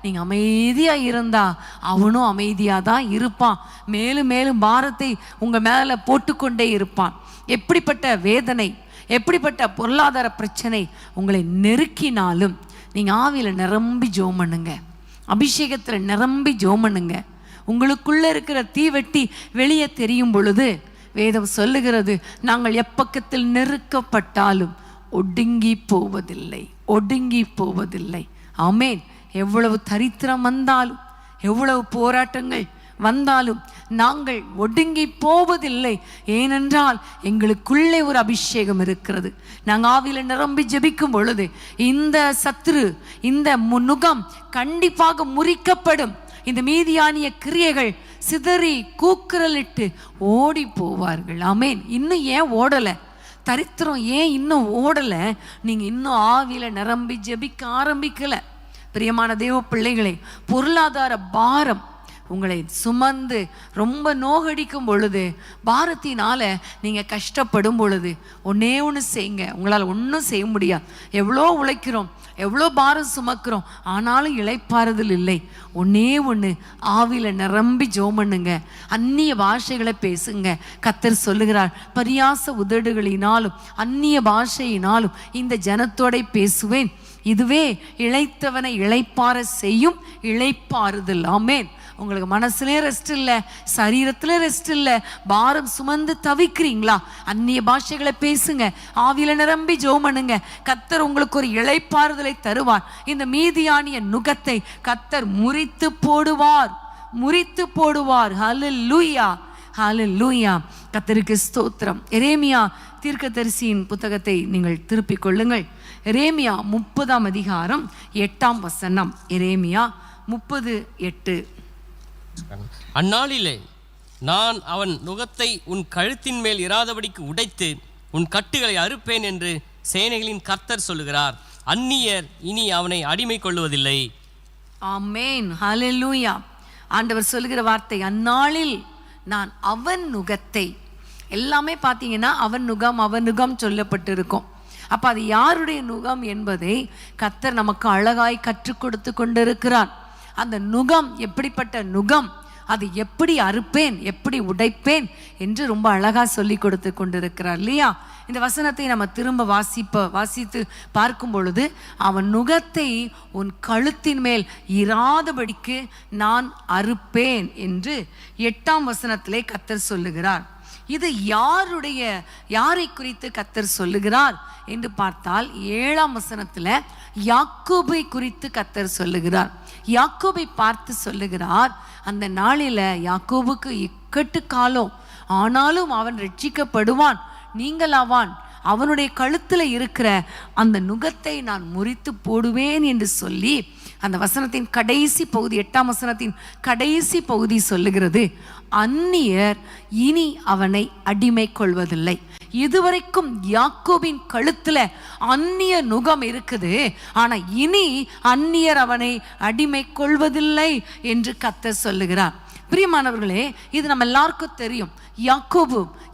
நீங்க அமைதியா இருந்தா அவனும் அமைதியா தான் இருப்பான். மேலும் மேலும் பாரத்தை உங்க மேல போட்டுக்கொண்டே இருப்பான். எப்படிப்பட்ட வேதனை, எப்படிப்பட்ட பொருளாதார பிரச்சனை உங்களை நெருக்கினாலும் நீங்க ஆவியில நிரம்பி ஜெபம் பண்ணுங்க, அபிஷேகத்துல நிரம்பி ஜெபம் பண்ணுங்க. உங்களுக்குள்ள இருக்கிற தீவெட்டி வெளியே தெரியும் பொழுது வேதம் சொல்லுகிறது, நாங்கள் எப்பக்கத்தில் நெருக்கப்பட்டாலும் ஒடுங்கி போவதில்லை, ஒடுங்கி போவதில்லை. ஆமேன். எவ்வளவு தரித்திரம் வந்தாலும், எவ்வளவு போராட்டங்கள் வந்தாலும் நாங்கள் ஒடுங்கி போவதில்லை. ஏனென்றால் எங்களுக்குள்ளே ஒரு அபிஷேகம் இருக்கிறது. நாங்கள் ஆவியில நிரம்பி ஜெபிக்கும் பொழுது இந்த சத்துரு, இந்த நுகம் கண்டிப்பாக முறிக்கப்படும். இந்த மீதியானிய கிரியைகள் சிதறி கூக்குரலிட்டு ஓடி போவார்கள். ஆமேன். இன்னும் ஏன் ஓடலை? தரித்திரம் ஏன் இன்னும் ஓடலை? நீங்க இன்னும் ஆவியில நிரம்பி ஜெபிக்க ஆரம்பிக்கல. பிரியமான தேவ பிள்ளைகளே, பொருளாதார பாரம் உங்களை சுமந்து ரொம்ப நோகடிக்கும் பொழுது, பாரத்தினால நீங்க கஷ்டப்படும் பொழுது ஒன்னே ஒன்று செய்யுங்க. உங்களால் ஒன்றும் செய்ய முடியாது. எவ்வளோ உழைக்கிறோம், எவ்வளோ பாரம் சுமக்கிறோம், ஆனாலும் இளைப்பாறுதல் இல்லை. ஒன்னே ஒன்று, ஆவியில நிரம்பி ஜெபம் பண்ணுங்க, அந்நிய பாஷைகளை பேசுங்க. கர்த்தர் சொல்லுகிறார், பரியாச உதடுகளினாலும் அந்நிய பாஷையினாலும் இந்த ஜனத்தோட பேசுவேன், இதுவே இளைத்தவனை இளைப்பாற செய்யும் இளைப்பாறுதல். ஆமேன். உங்களுக்கு மனசுலேயும் ரெஸ்ட் இல்லை, சரீரத்துல ரெஸ்ட் இல்லை, பாரம் சுமந்து தவிக்கிறீங்களா? அந்நிய பாஷைகளை பேசுங்க, ஆவியில நிரம்பி ஜெபம் பண்ணுங்க. கர்த்தர் உங்களுக்கு ஒரு இளைப்பாறுதலை தருவார். இந்த மீதியானிய நுகத்தை கர்த்தர் முறித்து போடுவார், முறித்து போடுவார். ஹல்லேலூயா, ஹல்லேலூயா. கர்த்தருக்கு ஸ்தோத்திரம். எரேமியா தீர்க்கதரிசியின் புத்தகத்தை நீங்கள் திருப்பிக் கொள்ளுங்கள். எரேமியா 30ஆம் அதிகாரம் 8ஆம் வசனம். எரேமியா 30:8. அந்நாளிலே நான் அவன் நுகத்தை உன் கழுத்தின் மேல் இராதபடிக்கு உடைத்து உன் கட்டுகளை அறுப்பேன் என்று சேனைகளின் கர்த்தர் சொல்லுகிறார். அந்நியர் இனி அவனை அடிமை கொள்வதில்லை. ஆமேன். ஹல்லேலூயா. ஆண்டவர் சொல்லுகிற வார்த்தை, அந்நாளில் நான் அவன் நுகத்தை, எல்லாமே பார்த்தீங்கன்னா அவன் நுகம் அவன் நுகம் சொல்லப்பட்டிருக்கும். அப்ப அது யாருடைய நுகம் என்பதை கர்த்தர் நமக்கு அழகாய் கற்றுக் கொடுத்து கொண்டிருக்கிறார். அந்த நுகம் எப்படிப்பட்ட நுகம், அது எப்படி அறுப்பேன், எப்படி உடைப்பேன் என்று ரொம்ப அழகா சொல்லி கொடுத்து கொண்டிருக்கிறார் இல்லையா? இந்த வசனத்தை நம்ம திரும்ப வாசித்து பார்க்கும் பொழுது, அவன் நுகத்தை உன் கழுத்தின் மேல் இராதபடிக்கு நான் அறுப்பேன் என்று 8ஆம் வசனத்திலே கர்த்தர் சொல்லுகிறார். இது யாரை குறித்து கர்த்தர் சொல்லுகிறார் என்று பார்த்தால், 7ஆம் வசனத்துல யாக்கோபை குறித்து கர்த்தர் சொல்லுகிறார். யாக்கோபை பார்த்து சொல்லுகிறார், அந்த நாளில யாக்கோபுக்கு இக்கட்டு காலம், ஆனாலும் அவன் ரட்சிக்கப்படுவான், நீங்களாவான். அவனுடைய கழுத்துல இருக்கிற அந்த நுகத்தை நான் முறித்து போடுவேன் என்று சொல்லி அந்த வசனத்தின் கடைசி பகுதி, 8ஆம் வசனத்தின் கடைசி பகுதி சொல்லுகிறது, அந்நியர் இனி அவனை அடிமை கொள்வதில்லை. இதுவரைக்கும் யாக்கோபின் கழுத்துல அந்நிய நுகம் இருக்குது, ஆனா இனி அந்நியர் அவனை அடிமை கொள்வதில்லை என்று கர்த்தர் சொல்லுகிறார். பிரியமானவர்களே, இது நம்ம எல்லாருக்கும் தெரியும்.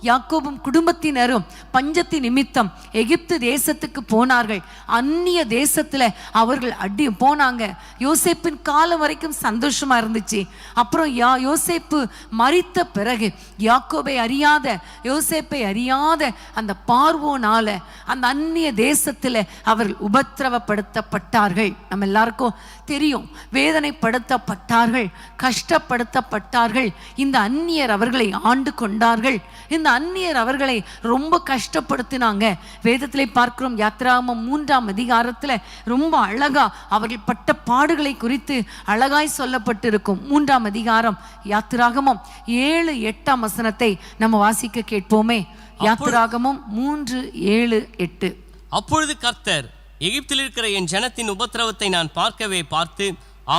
யாக்கோபும் குடும்பத்தினரும் பஞ்சத்தின் நிமித்தம் எகிப்து தேசத்துக்கு போனார்கள். அந்நிய தேசத்துல அவர்கள் போனாங்க. யோசேப்பின் காலம் வரைக்கும் சந்தோஷமா இருந்துச்சு. அப்புறம் யோசேப்பு மரித்த பிறகு யாக்கோபை அறியாத, யோசேப்பை அறியாத அந்த பார்வோனால அந்த அந்நிய தேசத்துல அவர்கள் உபத்திரவப்படுத்தப்பட்டார்கள். நம்ம எல்லாருக்கும் தெரியும். வேதனைப்படுத்தப்பட்டார்கள், கஷ்டப்படுத்தப்பட்டார்கள். இந்த அந்நியர் அவர்களை ஆண்டு கொண்டார்கள். இந்த அந்நியர் அவர்களை ரொம்ப கஷ்டப்படுத்தினாங்க. வேதத்திலே பார்க்கிறோம், யாத்திராகமம் 3ஆம் அதிகாரத்துல ரொம்ப அழகா அவர்கள் பட்ட பாடுகளை குறித்து அழகாய் சொல்லப்பட்டிருக்கும். 3ஆம் அதிகாரம் யாத்திராகமம் 7-8ஆம் வசனத்தை நம்ம வாசிக்க கேட்போமே. யாத்திராகமம் 3:7-8. அப்பொழுது கர்த்தர், எகிப்தில் இருக்கிற என் ஜனத்தின் உபத்திரவத்தை நான் பார்த்து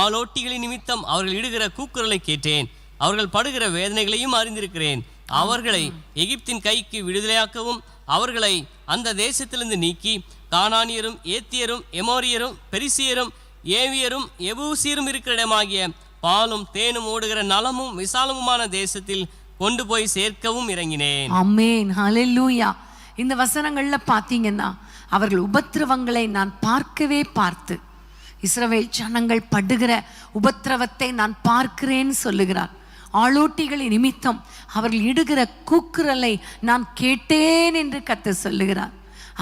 ஆலோட்டிகளின் நிமித்தம் அவர்கள் இடுகிற கூக்குரலை கேட்டேன். அவர்கள் படுகிற வேதனைகளையும் அறிந்திருக்கிறேன். அவர்களை எகிப்தின் கைக்கு விடுதலையாக்கவும் அவர்களை அந்த தேசத்திலிருந்து நீக்கி கானானியரும் ஏத்தியரும் எமோரியரும் பெரிசியரும் ஏவியரும் எபூசியரும் இருக்கிற இடமாகிய பாலும் தேனும் ஓடுகிற நலமும் விசாலமுமான தேசத்தில் கொண்டு போய் சேர்க்கவும் இறங்கினேன். ஆமென். ஹல்லேலூயா. இந்த வசனங்கள்ல பாத்தீங்கன்னா அவர்கள் உபத்திரவங்களை நான் பார்க்கவே பார்த்து, இஸ்ரவேல் ஜனங்கள் படுகிற உபத்திரவத்தை நான் பார்க்கிறேன்னு சொல்லுகிறார். ஆளோட்டிகளின் நிமித்தம் அவர்கள் இடுகிற கூக்குரலை நான் கேட்டேன் என்று கர்த்தர் சொல்லுகிறார்.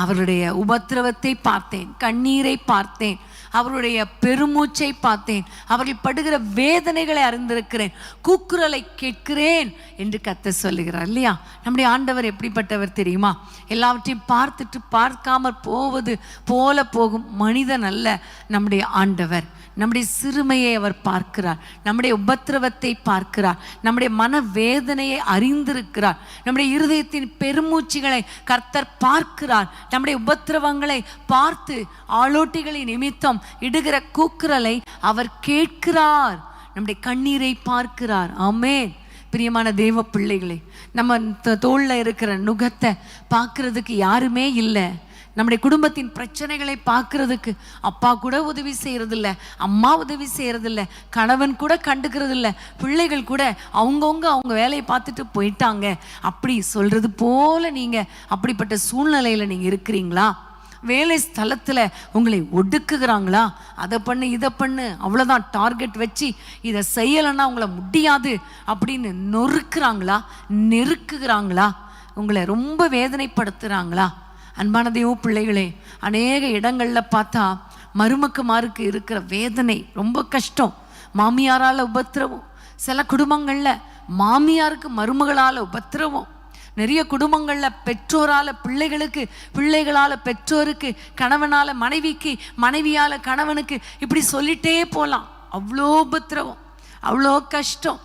அவருடைய உபத்திரவத்தை பார்த்தேன், கண்ணீரை பார்த்தேன், அவருடைய பெருமூச்சை பார்த்தேன், அவர்கள் படுகிற வேதனைகளை அறிந்திருக்கிறேன், கூக்குரலை கேட்கிறேன் என்று கர்த்தர் சொல்லுகிறார் இல்லையா? நம்முடைய ஆண்டவர் எப்படிப்பட்டவர் தெரியுமா? எல்லாவற்றையும் பார்த்துட்டு பார்க்காமற் போவது போல போகும் மனிதன் அல்ல நம்முடைய ஆண்டவர். நம்முடைய சிறுமையை அவர் பார்க்கிறார், நம்முடைய உபத்திரவத்தை பார்க்கிறார், நம்முடைய மன வேதனையை அறிந்திருக்கிறார், நம்முடைய இருதயத்தின் பெருமூச்சுகளை கர்த்தர் பார்க்கிறார். நம்முடைய உபத்திரவங்களை பார்த்து ஆளோட்டிகளின் நிமித்தம் இடுகிற கூக்குரலை அவர் கேட்கிறார், நம்முடைய கண்ணீரை பார்க்கிறார். ஆமென். பிரியமான தேவ பிள்ளைகளே, நம்ம தோளில் இருக்கிற நுகத்தை பார்க்கறதுக்கு யாருமே இல்லை. நம்முடைய குடும்பத்தின் பிரச்சனைகளை பார்க்கறதுக்கு அப்பா கூட உதவி செய்யறதில்ல, அம்மா உதவி செய்யறதில்ல, கணவன் கூட கண்டுக்கிறதில்ல, பிள்ளைகள் கூட அவங்கவுங்க அவங்க வேலையை பார்த்துட்டு போயிட்டாங்க அப்படி சொல்றது போல நீங்க அப்படிப்பட்ட சூழ்நிலையில நீங்க இருக்கிறீங்களா? வேலை ஸ்தலத்தில் உங்களை ஒடுக்குகிறாங்களா? அதை பண்ணு இதை பண்ணு, அவ்வளோதான் டார்கெட் வச்சு இதை செய்யலைன்னா உங்களை முடியாது அப்படின்னு நொறுக்குறாங்களா, நெருக்குகிறாங்களா, உங்களை ரொம்ப வேதனைப்படுத்துகிறாங்களா? அன்பான தேவ பிள்ளைகளே, அநேக இடங்களில் பார்த்தா மருமக்குமாருக்கு இருக்கிற வேதனை ரொம்ப கஷ்டம். மாமியாரால் உபத்திரவம், சில குடும்பங்களில் மாமியாருக்கு மருமகளால் உபத்திரவம், நிறைய குடும்பங்களில் பெற்றோரால் பிள்ளைகளுக்கு, பிள்ளைகளால் பெற்றோருக்கு, கணவனால் மனைவிக்கு, மனைவியால் கணவனுக்கு, இப்படி சொல்லிட்டே போகலாம். அவ்வளோ உபத்திரவம், அவ்வளோ கஷ்டம்.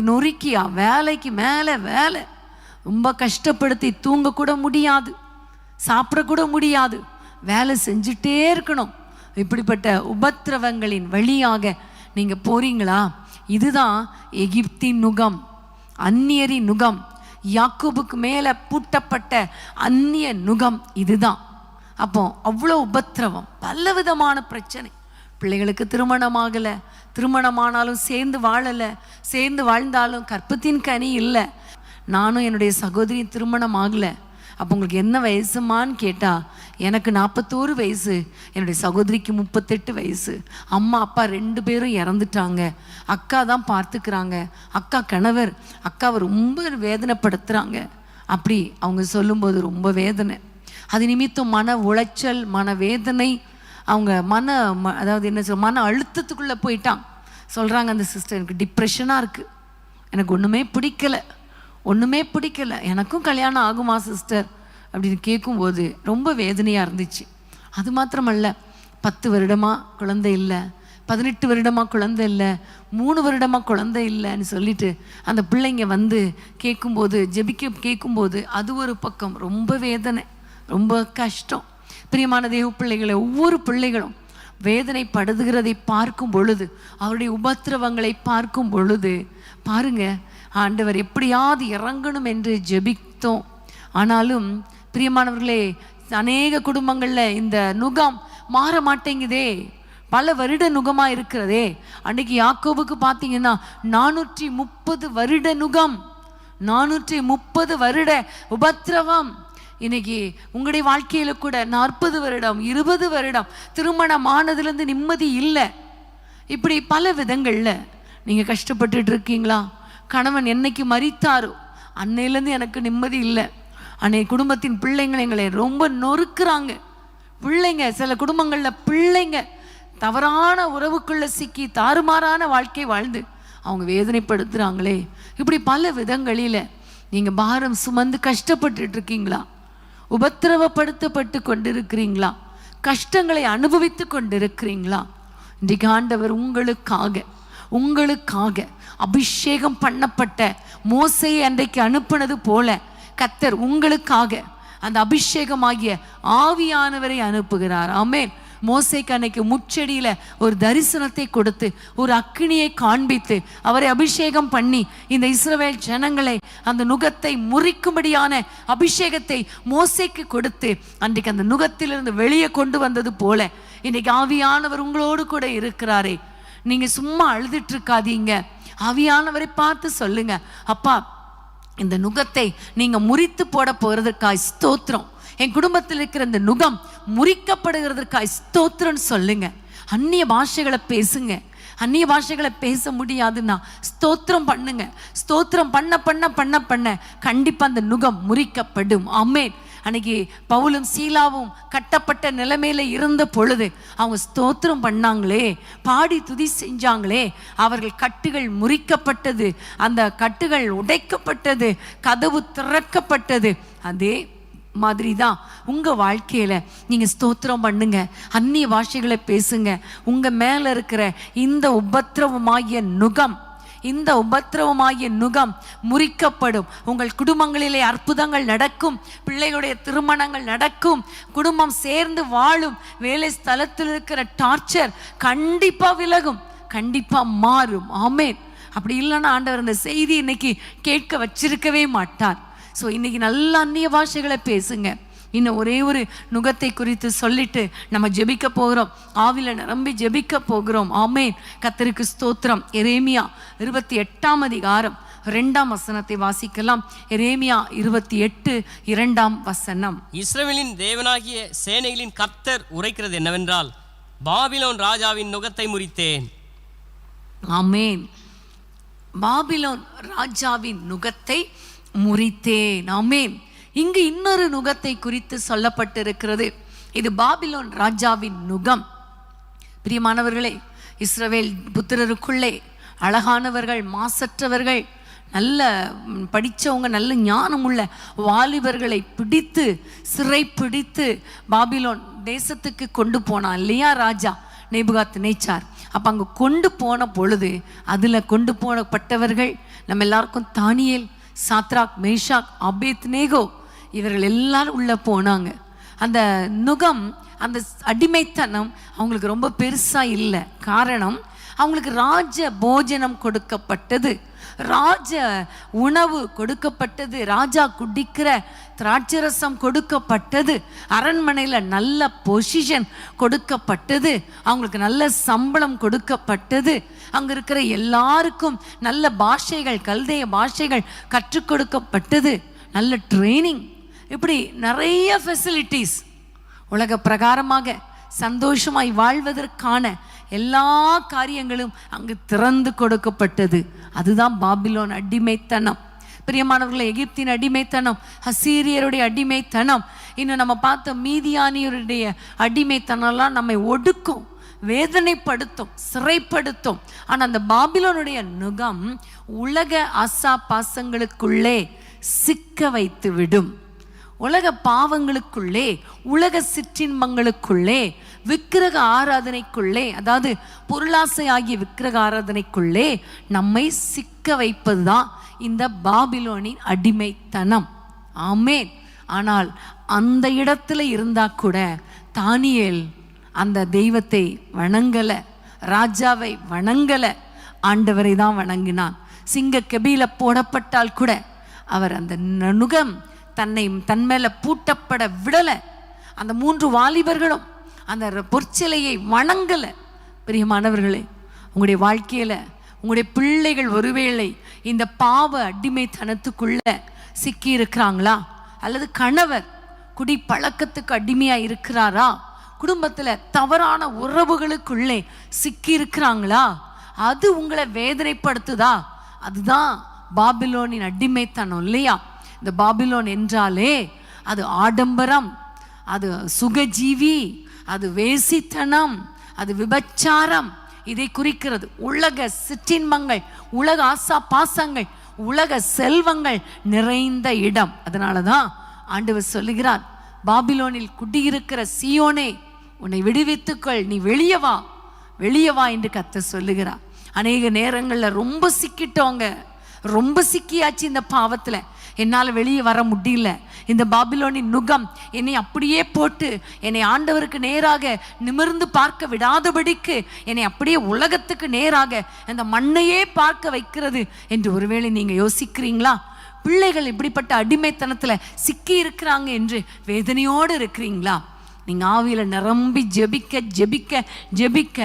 நொறுக்கியா வேலைக்கு மேலே வேலை, ரொம்ப கஷ்டப்படுத்தி தூங்கக்கூட முடியாது, சாப்பிடக்கூட முடியாது, வேலை செஞ்சுட்டே இருக்கணும். இப்படிப்பட்ட உபத்திரவங்களின் வழியாக நீங்கள் போறீங்களா? இதுதான் எகிப்தின் நுகம், அந்நியரின் நுகம், யாக்கோபுக்கு மேலே பூட்டப்பட்ட அந்நிய நுகம் இதுதான். அப்போ அவ்வளோ உபத்திரவம், பலவிதமான பிரச்சனை. பிள்ளைகளுக்கு திருமணமாகலை, திருமணமானாலும் சேர்ந்து வாழலை, சேர்ந்து வாழ்ந்தாலும் கற்பத்தின் கனி இல்லை. நானும் என்னுடைய சகோதரி திருமணம் ஆகலை. அப்போ உங்களுக்கு என்ன வயசுமான்னு கேட்டால், எனக்கு 41 வயசு, என்னுடைய சகோதரிக்கு 38 வயசு. அம்மா அப்பா 2 பேரும் இறந்துட்டாங்க, அக்கா தான் பார்த்துக்கிறாங்க, அக்கா கணவர் அக்காவை ரொம்ப வேதனைப்படுத்துகிறாங்க. அப்படி அவங்க சொல்லும்போது ரொம்ப வேதனை. அது நிமித்தம் மன உளைச்சல், மன வேதனை, அவங்க அதாவது என்ன சொல் மன அழுத்தத்துக்குள்ளே போயிட்டான். சொல்கிறாங்க, அந்த சிஸ்டர் எனக்கு டிப்ரெஷனாக இருக்குது, எனக்கு ஒன்றுமே பிடிக்கலை, எனக்கும் கல்யாணம் ஆகுமா சிஸ்டர் அப்படின்னு கேட்கும்போது ரொம்ப வேதனையாக இருந்துச்சு. அது மாத்திரமல்ல, 10 வருடமாக குழந்தை இல்லை, 18 வருடமாக குழந்தை இல்லை, 3 வருடமாக குழந்தை இல்லைன்னு சொல்லிட்டு அந்த பிள்ளைங்க வந்து கேட்கும்போது, கேட்கும்போது அது ஒரு பக்கம் ரொம்ப வேதனை, ரொம்ப கஷ்டம். பிரியமான தேவ பிள்ளைகளை, ஒவ்வொரு பிள்ளைகளும் வேதனைப்படுகிறதை பார்க்கும் பொழுது, அவருடைய உபத்திரவங்களை பார்க்கும் பொழுது பாருங்க, ஆண்டவர் எப்படியாவது இறங்கணும் என்று ஜெபித்தோம். ஆனாலும் பிரியமானவர்களே, அநேக குடும்பங்களில் இந்த நுகம் மாற மாட்டேங்குதே, பல வருட நுகமாக இருக்கிறதே. அன்னைக்கு யாக்கோபுக்கு பார்த்தீங்கன்னா 430 வருட நுகம், 430 வருட உபத்திரவம். இன்னைக்கு உங்களுடைய வாழ்க்கையில கூட 40 வருடம் 20 வருடம் திருமணம் ஆனதுலேருந்து நிம்மதி இல்லை. இப்படி பல விதங்களில் நீங்கள் கஷ்டப்பட்டுட்டு இருக்கீங்களா? கணவன் என்னைக்கு மரித்தாரோ அன்னையிலேருந்து எனக்கு நிம்மதி இல்லை. அன்னை குடும்பத்தின் பிள்ளைங்க எங்களை ரொம்ப நொறுக்குறாங்க. பிள்ளைங்க, சில குடும்பங்களில் பிள்ளைங்க தவறான உறவுக்குள்ளே சிக்கி தாறுமாறான வாழ்க்கை வாழ்ந்து அவங்க வேதனைப்படுத்துகிறாங்களே. இப்படி பல விதங்களில் நீங்கள் பாரம் சுமந்து கஷ்டப்பட்டு இருக்கீங்களா? உபத்திரவப்படுத்தப்பட்டு கொண்டிருக்கிறீங்களா? கஷ்டங்களை அனுபவித்து கொண்டிருக்கிறீங்களா? இன்றைக்கு ஆண்டவர் உங்களுக்காக அபிஷேகம் பண்ணப்பட்ட மோசையை அன்றைக்கு அனுப்பினது போல கர்த்தர் உங்களுக்காக அந்த அபிஷேகமாகிய ஆவியானவரை அனுப்புகிறார். ஆமென். மோசேக்கு அன்னைக்கு முச்செடியில ஒரு தரிசனத்தை கொடுத்து, ஒரு அக்கினியை காண்பித்து, அவரை அபிஷேகம் பண்ணி இந்த இஸ்ரவேல் ஜனங்களை அந்த நுகத்தை முறிக்கும்படியான அபிஷேகத்தை மோசேக்கு கொடுத்து அன்றைக்கு அந்த நுகத்திலிருந்து வெளியே கொண்டு வந்தது போல இன்னைக்கு ஆவியானவர் உங்களோடு கூட இருக்கிறாரே. நீங்க சும்மா அழுதுட்டு இருக்காதீங்க. ஆவியானவரை பார்த்து சொல்லுங்க, அப்பா இந்த நுகத்தை நீங்க முறித்து போட போறதுக்காய் ஸ்தோத்திரம். என் குடும்பத்தில் இருக்கிற இந்த நுகம் முறிக்கப்படுகிறதற்காய் ஸ்தோத்திரம் சொல்லுங்க. அந்நிய பாஷைகளை பேசுங்க. அந்நிய பாஷைகளை பேச முடியாதுன்னா ஸ்தோத்திரம் பண்ணுங்க. ஸ்தோத்திரம் பண்ண பண்ண பண்ண பண்ண கண்டிப்பா அந்த நுகம் முறிக்கப்படும். ஆமென். அன்னைக்கு பவுலும் சீலாவும் கட்டப்பட்ட நிலைமையில இருந்த பொழுது அவங்க ஸ்தோத்திரம் பண்ணாங்களே, பாடி துதி செஞ்சாங்களே, அவர்கள் கட்டுகள் முறிக்கப்பட்டது, அந்த கட்டுகள் உடைக்கப்பட்டது, கதவு திறக்கப்பட்டது. அதே மாதிரி தான் உங்க வாழ்க்கையில நீங்க ஸ்தோத்திரம் பண்ணுங்க, அந்நிய பாஷைகளை பேசுங்க. உங்க மேல இருக்கிற இந்த உபத்திரவமாகிய நுகம் முறிக்கப்படும். உங்கள் குடும்பங்களிலே அற்புதங்கள் நடக்கும், பிள்ளைகளுடைய திருமணங்கள் நடக்கும், குடும்பம் சேர்ந்து வாழும், வேலை ஸ்தலத்தில் இருக்கிற டார்ச்சர் கண்டிப்பா விலகும், கண்டிப்பா மாறும். ஆமென். அப்படி இல்லைன்னா ஆண்டவர் அந்த செய்தி இன்னைக்கு கேட்க வச்சிருக்கவே மாட்டார். ஸோ இன்னைக்கு நல்ல அந்நிய பாஷைகளை பேசுங்க. இன்னும் ஒரே ஒரு நுகத்தை குறித்து சொல்லிட்டு நம்ம ஜெபிக்க போகிறோம். ஆவில நிரம்பி ஜெபிக்க போகிறோம். ஆமென். கர்த்தருக்கு ஸ்தோத்திரம். எரேமியா 28ஆம் அதிகாரம் 2ஆம் வசனத்தை வாசிக்கலாம். எரேமியா 28:2 வசனம். இஸ்ரவேலின் தேவனாகிய சேனைகளின் கர்த்தர் உரைக்கிறது என்னவென்றால், பாபிலோன் ராஜாவின் நுகத்தை முறித்தேன். ஆமென். பாபிலோன் ராஜாவின் நுகத்தை முறித்தேன். ஆமென். இங்கு இன்னொரு நுகத்தை குறித்து சொல்லப்பட்டிருக்கிறது. இது பாபிலோன் ராஜாவின் நுகம். பிரியமானவர்களே, இஸ்ரவேல் புத்திரருக்குள்ளே அழகானவர்கள், மாசற்றவர்கள், நல்ல படித்தவங்க, நல்ல ஞானம் உள்ள வாலிபர்களை பிடித்து சிறை பிடித்து பாபிலோன் தேசத்துக்கு கொண்டு போனான் இல்லையா ராஜா நேபுகாத்நேச்சார். அப்போ அங்கே கொண்டு போன பொழுது அதில் கொண்டு போனப்பட்டவர்கள் நம்ம எல்லாருக்கும் தானியேல், சாத்ராக், மேஷாக், அபேத்நேகோ இவர்கள் எல்லாரும் உள்ளே போனாங்க. அந்த நுகம், அந்த அடிமைத்தனம் அவங்களுக்கு ரொம்ப பெருசாக இல்லை. காரணம், அவங்களுக்கு ராஜ போஜனம் கொடுக்கப்பட்டது, ராஜ உணவு கொடுக்கப்பட்டது, ராஜா குடிக்கிற திராட்சரசம் கொடுக்கப்பட்டது, அரண்மனையில் நல்ல பொசிஷன் கொடுக்கப்பட்டது, அவங்களுக்கு நல்ல சம்பளம் கொடுக்கப்பட்டது, அங்கே இருக்கிற எல்லாருக்கும் நல்ல பாஷைகள், கல்தேய பாஷைகள் கற்றுக் கொடுக்கப்பட்டது, நல்ல ட்ரைனிங், இப்படி நிறைய ஃபெசிலிட்டிஸ், உலக பிரகாரமாக சந்தோஷமாய் வாழ்வதற்கான எல்லா காரியங்களும் அங்கு திறந்து கொடுக்கப்பட்டது. அதுதான் பாபிலோன் அடிமைத்தனம். பிரியமானவர்களை, எகிப்தின் அடிமைத்தனம், அசீரியருடைய அடிமைத்தனம், இன்னும் நம்ம பார்த்த மீதியானியருடைய அடிமைத்தனம்லாம் நம்மை ஒடுக்கும், வேதனைப்படுத்தும், சிறைப்படுத்தும். ஆனால் அந்த பாபிலோனுடைய நுகம் உலக ஆசா பாசங்களுக்குள்ளே சிக்க வைத்து விடும். உலக பாவங்களுக்குள்ளே, உலக சிற்றின்பங்களுக்குள்ளே, விக்கிரக ஆராதனைக்குள்ளே, அதாவது பொருளாசை ஆகிய விக்கிரக ஆராதனைக்குள்ளே நம்மை சிக்க வைப்பது தான் இந்த பாபிலோனின் அடிமைத்தனம். ஆமென். ஆனால் அந்த இடத்துல இருந்தா கூட தானியேல் அந்த தெய்வத்தை வணங்கல, ராஜாவை வணங்கல, ஆண்டவரை தான் வணங்கினான். சிங்க கெபியில போடப்பட்டால் கூட அவர் அந்த நுகம் தன் மேல பூட்டப்பட விடல. அந்த 3 வாலிபர்களும் அந்த பொற்சிலையை வணங்கல. பிரியமானவர்களே, உங்களுடைய வாழ்க்கையில உங்களுடைய பிள்ளைகள் ஒருவேளை இந்த பாவ அடிமைத்தனத்துக்குள்ள சிக்கி இருக்கிறாங்களா? அல்லது கணவர் குடி பழக்கத்துக்கு அடிமையா இருக்கிறாரா? குடும்பத்துல தவறான உறவுகளுக்குள்ளே சிக்கி இருக்கிறாங்களா? அது உங்களை வேதனைப்படுத்துதா? அதுதான் பாபிலோனின் அடிமைத்தனம் இல்லையா? இந்த பாபிலோன் என்றாலே அது ஆடம்பரம், அது சுகஜீவி, அது வேசித்தனம், அது விபச்சாரம், இதை குறிக்கிறது. உலக சிற்றின்பங்கள், உலக ஆசா பாசங்கள், உலக செல்வங்கள் நிறைந்த இடம். அதனால தான் ஆண்டவர் சொல்லுகிறார், பாபிலோனில் குடியிருக்கிற சீயோனே உன்னை விடுவித்துக்கள், நீ வெளியே வா, வெளியே வா என்று கர்த்தர் சொல்லுகிறார். அநேக நேரங்களில் ரொம்ப சிக்கிட்டோங்க, ரொம்ப சிக்கியாச்சு இந்த பாவத்தில், என்னால் வெளியே வர முடியல. இந்த பாபிலோனின் நுகம் என்னை அப்படியே போட்டு என்னை ஆண்டவருக்கு நேராக நிமிர்ந்து பார்க்க விடாதபடிக்கு என்னை அப்படியே உலகத்துக்கு நேராக அந்த மண்ணையே பார்க்க வைக்கிறது என்று ஒருவேளை நீங்கள் யோசிக்கிறீங்களா? பிள்ளைகள் இப்படிப்பட்ட அடிமைத்தனத்தில் சிக்கி இருக்கிறாங்க என்று வேதனையோடு இருக்கிறீங்களா? நீங்கள் ஆவியில் நிரம்பி ஜெபிக்க ஜெபிக்க ஜெபிக்க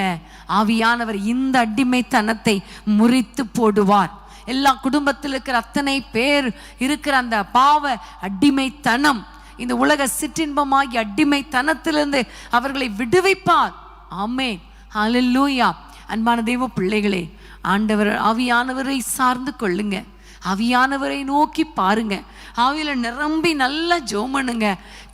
ஆவியானவர் இந்த அடிமைத்தனத்தை முறித்து போடுவார். எல்லா குடும்பத்தில் இருக்கிற அத்தனை பேர் இருக்கிற அந்த பாவ அடிமைத்தனம் இந்த உலக சிற்றின்பமாகி அடிமைத்தனத்திலிருந்து அவர்களை விடுவிப்பார். ஆமென், ஹல்லேலூயா. அன்பான தெய்வ பிள்ளைகளே, ஆண்டவர் ஆவியானவரை சார்ந்து கொள்ளுங்க, ஆவியானவரை நோக்கி பாருங்க, ஆவியில நிரம்பி நல்லா ஜெபம் பண்ணுங்க.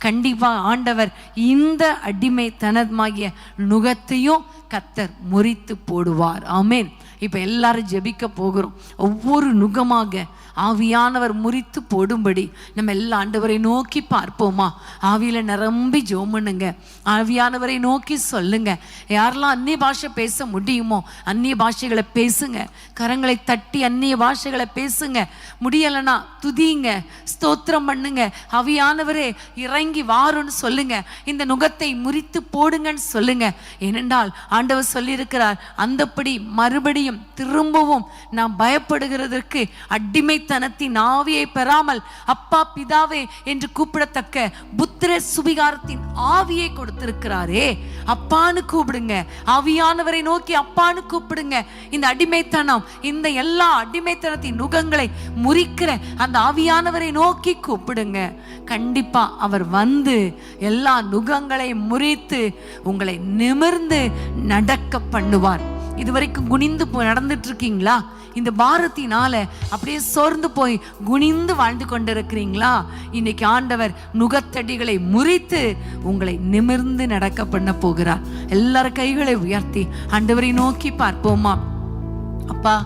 கண்டிப்பா ஆண்டவர் இந்த அடிமைத்தனமாகிய நுகத்தையும் கர்த்தர் முறித்து போடுவார். ஆமென். இப்ப எல்லாரும் ஜெபிக்க போகிறோம். ஒவ்வொரு நுகமாக ஆவியானவர் முறித்து போடும்படி நம்ம எல்லா ஆண்டவரை நோக்கி பார்ப்போமா? ஆவியில நிரம்பி ஜெபம் பண்ணுங்க, ஆவியானவரை நோக்கி சொல்லுங்க. யாரெல்லாம் அந்நிய பாஷை பேச முடியுமோ அந்நிய பாஷைகளை பேசுங்க, கரங்களை தட்டி அந்நிய பாஷைகளை பேசுங்க. முடியலைன்னா துதிங்க, ஸ்தோத்திரம் பண்ணுங்க. ஆவியானவரே இறங்கி வாருன்னு சொல்லுங்க, இந்த நுகத்தை முறித்து போடுங்கன்னு சொல்லுங்க. ஏனென்றால் ஆண்டவர் சொல்லியிருக்கிறார், அந்தப்படி மறுபடியும் திரும்பவும் நாம் பயப்படுகிறதற்கு அடிமைத்தனத்தின் ஆவியை பெறாமல் அப்பா பிதாவே என்று கூப்பிடத்தக்க புத்திர சுவிகாரத்தின் ஆவியை கொடுத்திருக்கிறாரே. அப்பான்னு கூப்பிடுங்க, ஆவியானவரை நோக்கி அப்பான்னு கூப்பிடுங்க. இந்த அடிமைத்தனம், இந்த எல்லா அடிமைத்தனத்தின் நுகங்களை முறிக்கிற அந்த ஆவியானவரை நோக்கி கூப்பிடுங்க. கண்டிப்பா அவர் வந்து எல்லா நுகங்களை முறித்து உங்களை நிமிர்ந்து நடக்க பண்ணுவார். இதுவரைக்கும் குனிந்து நடந்துட்டு இருக்கீங்களா? இந்த பாரத்தினால அப்படியே சோர்ந்து போய் குனிந்து வாழ்ந்து கொண்டிருக்கிறீங்களா? இன்னைக்கு ஆண்டவர் நுகத்தடிகளை முறித்து உங்களை நிமிர்ந்து நடக்க பண்ண போகிறார். எல்லாரும் கைகளை உயர்த்தி ஆண்டவரை நோக்கி பார்ப்போமா? அப்பா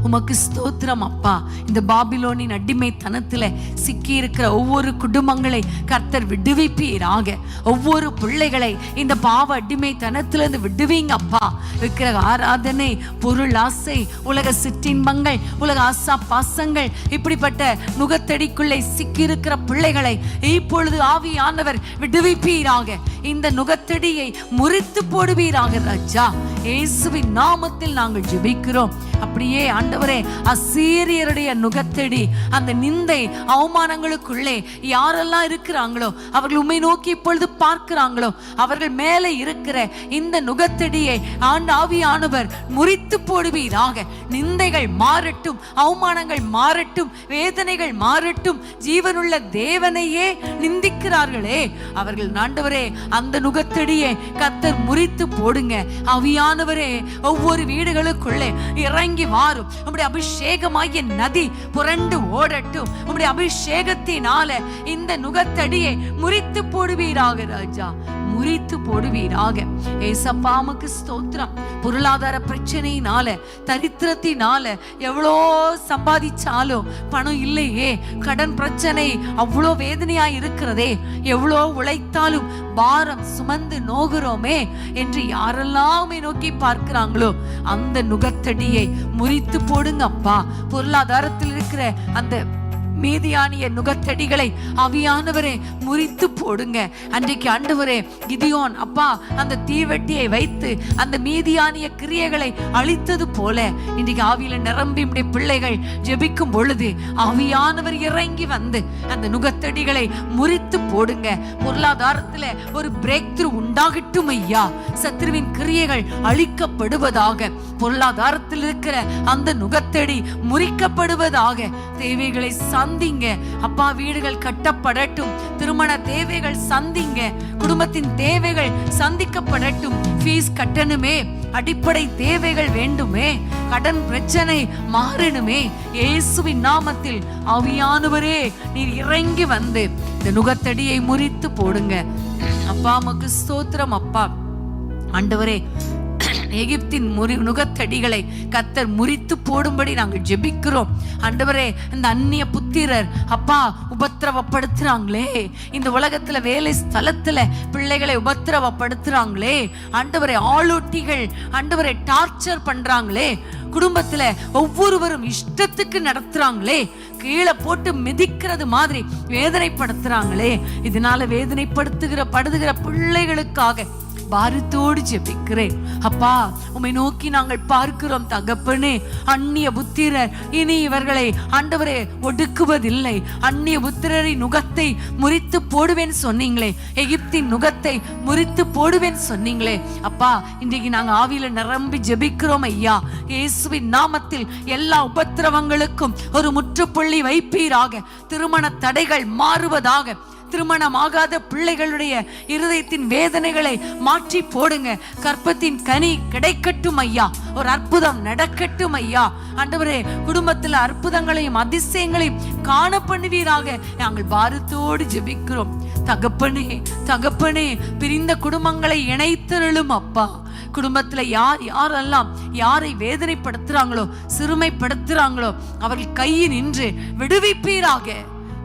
உமக்கு ஸ்தோத்திரம் அப்பா. இந்த பாபிலோனின் அடிமைத்தனத்துல சிக்கி இருக்கிற ஒவ்வொரு குடும்பங்களை கர்த்தர் விடுவிப்பீராக. ஒவ்வொரு பிள்ளைகளை இந்த பாவ அடிமைத்தனத்திலிருந்து விடுவீங்க அப்பா. இருக்கிற ஆராதனை, பொருள் ஆசை, உலக சிற்றின்பங்கள், உலக ஆசா பாசங்கள், இப்படிப்பட்ட நுகத்தடிக்குள்ளே சிக்கி இருக்கிற பிள்ளைகளை இப்பொழுது ஆவியானவர் விடுவிப்பீராக. இந்த நுகத்தடியை முறித்து போடுவீராக ராஜா. இயேசுவின் நாமத்தில் நாங்கள் ஜெபிக்கிறோம். அப்படியே ஆண்டவரே, அசீரியருடைய நுகத்தடி, அந்த நிந்தை அவமானங்களுக்குள்ளே யாரெல்லாம் இருக்கிறாங்களோ, அவர்கள் உம்மை நோக்கி இப்பொழுது பார்க்கிறாங்களோ, அவர்கள் மேலே இருக்கிற இந்த நுகத்தடியை ஆவியானவர் முறித்து போடுவீராக. நிந்தைகள் மாறட்டும், அவமானங்கள் மாறட்டும், வேதனைகள் மாறட்டும். ஜீவனுள்ள தேவனையே நிந்திக்கிறார்களே, அவர்கள் ஆண்டவரே அந்த நுகத்தடியை கர்த்தர் முறித்து போடுங்க. ஆவியானவரே ஒவ்வொரு வீடுகளுக்குள்ளே இறங்கி வாரும். உம்முடைய அபிஷேகமாகிய நதி புரண்டு ஓடட்டும். உம்முடைய அபிஷேகத்தினால இந்த நுகத்தடியை முறித்து போடுவீராக ராஜா, முறித்து போடுவீராக. ஏசப்பா உமக்கு ஸ்தோத்திரம். பொருளாதார பிரச்சனையினால, தரித்திரத்தினால எவ்வளோ சம்பாதிச்சாலும் பணம் இல்லையே, கடன் பிரச்சனை அவ்வளோ வேதனையா இருக்கிறதே, எவ்வளோ உழைத்தாலும் பாரம் சுமந்து நோகிறோமே என்று யாரெல்லாம் நோக்கி பார்க்கிறாங்களோ அந்த நுகத்தடியை முறித்து போடுங்க அப்பா. பொருளாதாரத்தில் இருக்கிற அந்த மீதியானிய நுகத்தடிகளை ஆவியானவரே முறித்து போடுங்க. அன்றைக்கு ஆண்டவரே கிதியோன் அப்பா அந்த தீவெட்டியை வைத்து அந்த மீதியானிய கிரியைகளை அழித்தது போல இன்றைக்கு ஆவியில நிரம்பி உம்முடைய பிள்ளைகள் ஜெபிக்கும் பொழுது ஆவியானவர் இறங்கி வந்து அந்த நுகத்தடிகளை முறித்து போடுங்க. பொருளாதாரத்துல ஒரு பிரேக் த்ரூ உண்டாகட்டும் ஐயா. சத்ருவின் கிரியைகள் அழிக்கப்படுவதாக, பொருளாதாரத்தில் இருக்கிற அந்த நுகத்தடி முறிக்கப்படுவதாக. தேவைகளை சந்திங்க அப்பா. வீடுகள் கட்டப்படட்டும், திருமண தேவைகள் சந்திங்க, குடும்பத்தின் தேவைகள் சந்திக்கப்படட்டும். ஃபீஸ் கட்டணுமே, அடிப்படை தேவைகள் வேண்டுமே, கடன் பிரச்சனை மாறணுமே. இயேசுவின் நாமத்தில் ஆவியானவரே நீர் இறங்கி வந்து இந்த நுகத்தடியை முறித்து போடுங்க அப்பா. உமக்கு ஸ்தோத்திரம் அப்பா. ஆண்டவரே எகிப்தின் நுகத்தடிகளை கர்த்தர் முறித்து போடும்படி நாங்கள் ஜெபிக்கிறோம். ஆண்டவரே இந்த அந்நிய புத்திரர் அப்பா உபத்திரவப்படுத்துறாங்களே, இந்த உலகத்துல வேலை ஸ்தலத்துல பிள்ளைகளை உபத்திரவப்படுத்துறாங்களே ஆண்டவரே, ஆளோட்டிகள் ஆண்டவரை டார்ச்சர் பண்றாங்களே, குடும்பத்துல ஒவ்வொருவரும் இஷ்டத்துக்கு நடத்துறாங்களே, கீழே போட்டு மிதிக்கிறது மாதிரி வேதனைப்படுத்துறாங்களே. இதனால படுத்துகிற பிள்ளைகளுக்காக பாரத்தோடு ஜெபிக்கிறேன் அப்பா. உம்மை நோக்கி நாங்கள் பார்க்கிறோம் தகப்பனே. அந்நிய புத்திரர் இனி இவர்களை ஆண்டவரே ஒடுக்குவதில்லை. அந்நிய புத்திரரின் நுகத்தை முறித்து போடுவேன் சொன்னீங்களே, எகிப்தின் நுகத்தை முறித்து போடுவேன் சொன்னீங்களே அப்பா. இன்றைக்கு நாங்கள் ஆவியில நிரம்பி ஜெபிக்கிறோம் ஐயா. இயேசுவின் நாமத்தில் எல்லா உபத்திரவங்களுக்கும் ஒரு முற்றுப்புள்ளி வைப்பீராக. திருமண தடைகள் மாறுவதாக, திருமணமாகாத பிள்ளைகளுடைய இருதயத்தின் வேதனைகளை மாற்றி போடுங்க. கற்பத்தின் கனி கிடைக்கட்டும் ஐயா. ஒரு அற்புதம் நடக்கட்டும் ஐயா. ஆண்டவரே, குடும்பத்தில் அற்புதங்களையும் அதிசயங்களையும் காண பண்ணுவீராக நாங்கள் பாரத்தோடு ஜெபிக்கிறோம். தகப்பனே, தகப்பனே, பிரிந்த குடும்பங்களை இணைத்தருளும் அப்பா. குடும்பத்துல யாரெல்லாம் யாரை வேதனைப்படுத்துறாங்களோ, சிறுமைப்படுத்துறாங்களோ, அவர்கள் கையில் நின்று விடுவிப்பீராக.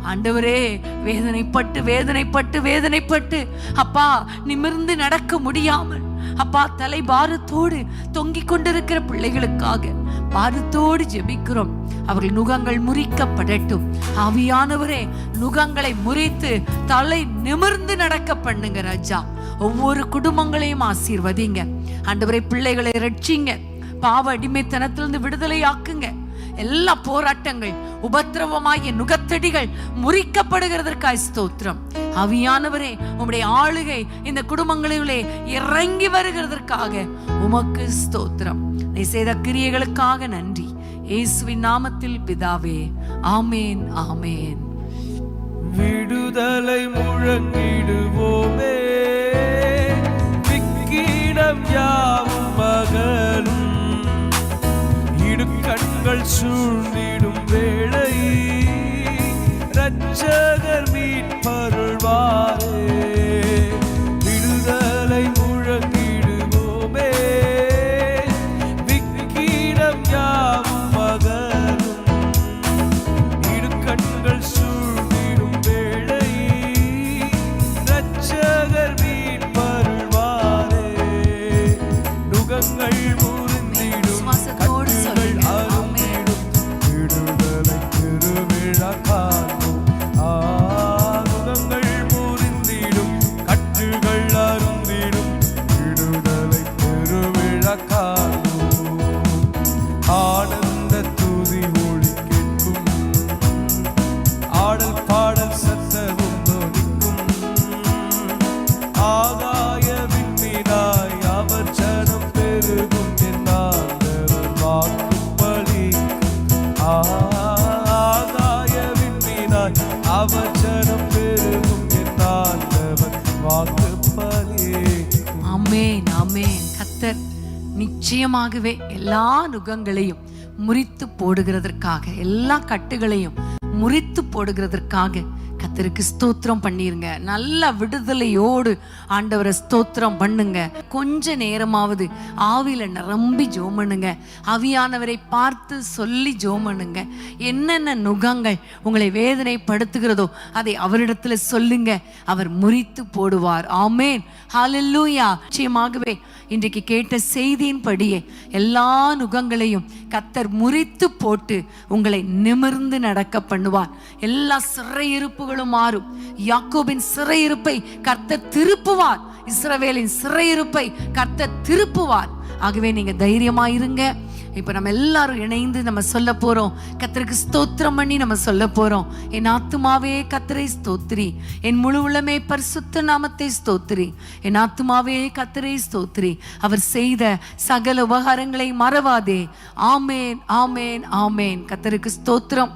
ஆண்டவரே, வேதனைப்பட்டு வேதனைப்பட்டு வேதனைப்பட்டு அப்பா நிமிர்ந்து நடக்க முடியாமல் அப்பா தலை பாரத்தோடு தொங்கிக் கொண்டிருக்கிற பிள்ளைகளுக்காக பாரத்தோடு ஜெபிக்கிறோம். அவர்கள் நுகங்கள் முறிக்கப்படட்டும். ஆவியானவரே, நுகங்களை முறித்து தலை நிமிர்ந்து நடக்க பண்ணுங்க ராஜா. ஒவ்வொரு குடும்பங்களையும் ஆசீர்வதிங்க ஆண்டவரே. பிள்ளைகளை ரட்சிங்க. பாவ அடிமைத்தனத்திலிருந்து விடுதலை ஆக்குங்க. எல்லா போராட்டங்கள், உபத்திரவமாகிய நுகத்தடிகள் முறிக்கப்படுகிறதற்காய் ஸ்தோத்திரம். ஆவியானவரே, உம்முடைய ஆளுகை இந்த குடும்பங்களிலே இறங்கி வருகிறதற்காக உமக்கு ஸ்தோத்திரம். நீ செய்த கிரியைகளுக்காக நன்றி. இயேசுவின் நாமத்தில் பிதாவே, ஆமேன், ஆமேன். விடுதலை முழங்கிடுவோமே, விக்கிடம் யாவும் மகனும் இடுக்கண்கள் சூழ்ந்திடும் வேளை இரட்சகர் மீட்பருள்வாரே. விடுதலை முழங்கிடுவோமே, விக்கிடம் யாவும் மகனும் இடுக்கண்கள் சூழ்ந்திடும் வேளை இரட்சகர் மீட்பருள்வாரே. நுகங்கள் முறிந்திடும், கட்டுகள் அறுந்திடும், விடுதலை திருவிழா காண்போம். நுகங்கள் முறிந்திடும், கட்டுகள் அறுந்திடும், விடுதலை திருவிழா காண்போம். ஆனந்த துதி ஒளி கேட்கும், ஆடல் பாடல் சத்தமும் தொனிக்கும். ஆகாய விண்மீனாய் அவர் ஜனம் பெருகும், என் ஆண்டவர் வாக்கு பலிக்கும். ஆகாய விண்மீனாய் அவர் ஜனம் பெருகும், என் ஆண்டவர் வாக்கு பலிக்கும். ஆமேன், ஆமேன். கர்த்தர் நிச்சயமாகவே எல்லா நுகங்களையும் முறித்து போடுகிறதற்காக, எல்லா கட்டுகளையும் முறித்து போடுகிறதற்காக கர்த்தருக்கு ஸ்தோத்திரம் பண்ணிருங்க. நல்ல விடுதலையோடு ஆண்டவரை ஸ்தோத்திரம் பண்ணுங்க. கொஞ்ச நேரமாவது ஆவியில நிரம்பி ஜெபம் பண்ணுங்க. ஆவியானவரை பார்த்து சொல்லி ஜெபம் பண்ணுங்க. என்னென்ன நுகங்கள் உங்களை வேதனைப்படுத்துகிறதோ அதை அவரிடத்துல சொல்லுங்க. அவர் முறித்து போடுவார். ஆமேன், ஹல்லேலூயா. நிச்சயமாகவே இன்றைக்கு கேட்ட செய்தியின்படியே எல்லா நுகங்களையும் கர்த்தர் முறித்து போட்டு உங்களை நிமிர்ந்து நடக்க பண்ணுவார். எல்லா சிறையிருப்புகளும் மாறும். யாக்கோபின் சிறையிருப்பை கர்த்தர் திருப்புவார். இஸ்ரவேலின் சிறையிருப்பை கர்த்தர் திருப்புவார். ஆகவே நீங்க தைரியமா இருங்க. இப்ப நம்ம எல்லாரும் இணைந்து நம்ம சொல்ல போறோம். கர்த்தருக்கு ஸ்தோத்திரம் பண்ணி நம்ம சொல்ல போறோம். என் ஆத்துமாவே கர்த்தரை ஸ்தோத்திரி, என் முழு உள்ளமே பரிசுத்த நாமத்தை ஸ்தோத்திரி. என் ஆத்துமாவே கர்த்தரை ஸ்தோத்திரி, அவர் செய்த சகல உபகாரங்களை மறவாதே. ஆமேன், ஆமேன், ஆமேன். கர்த்தருக்கு ஸ்தோத்திரம்.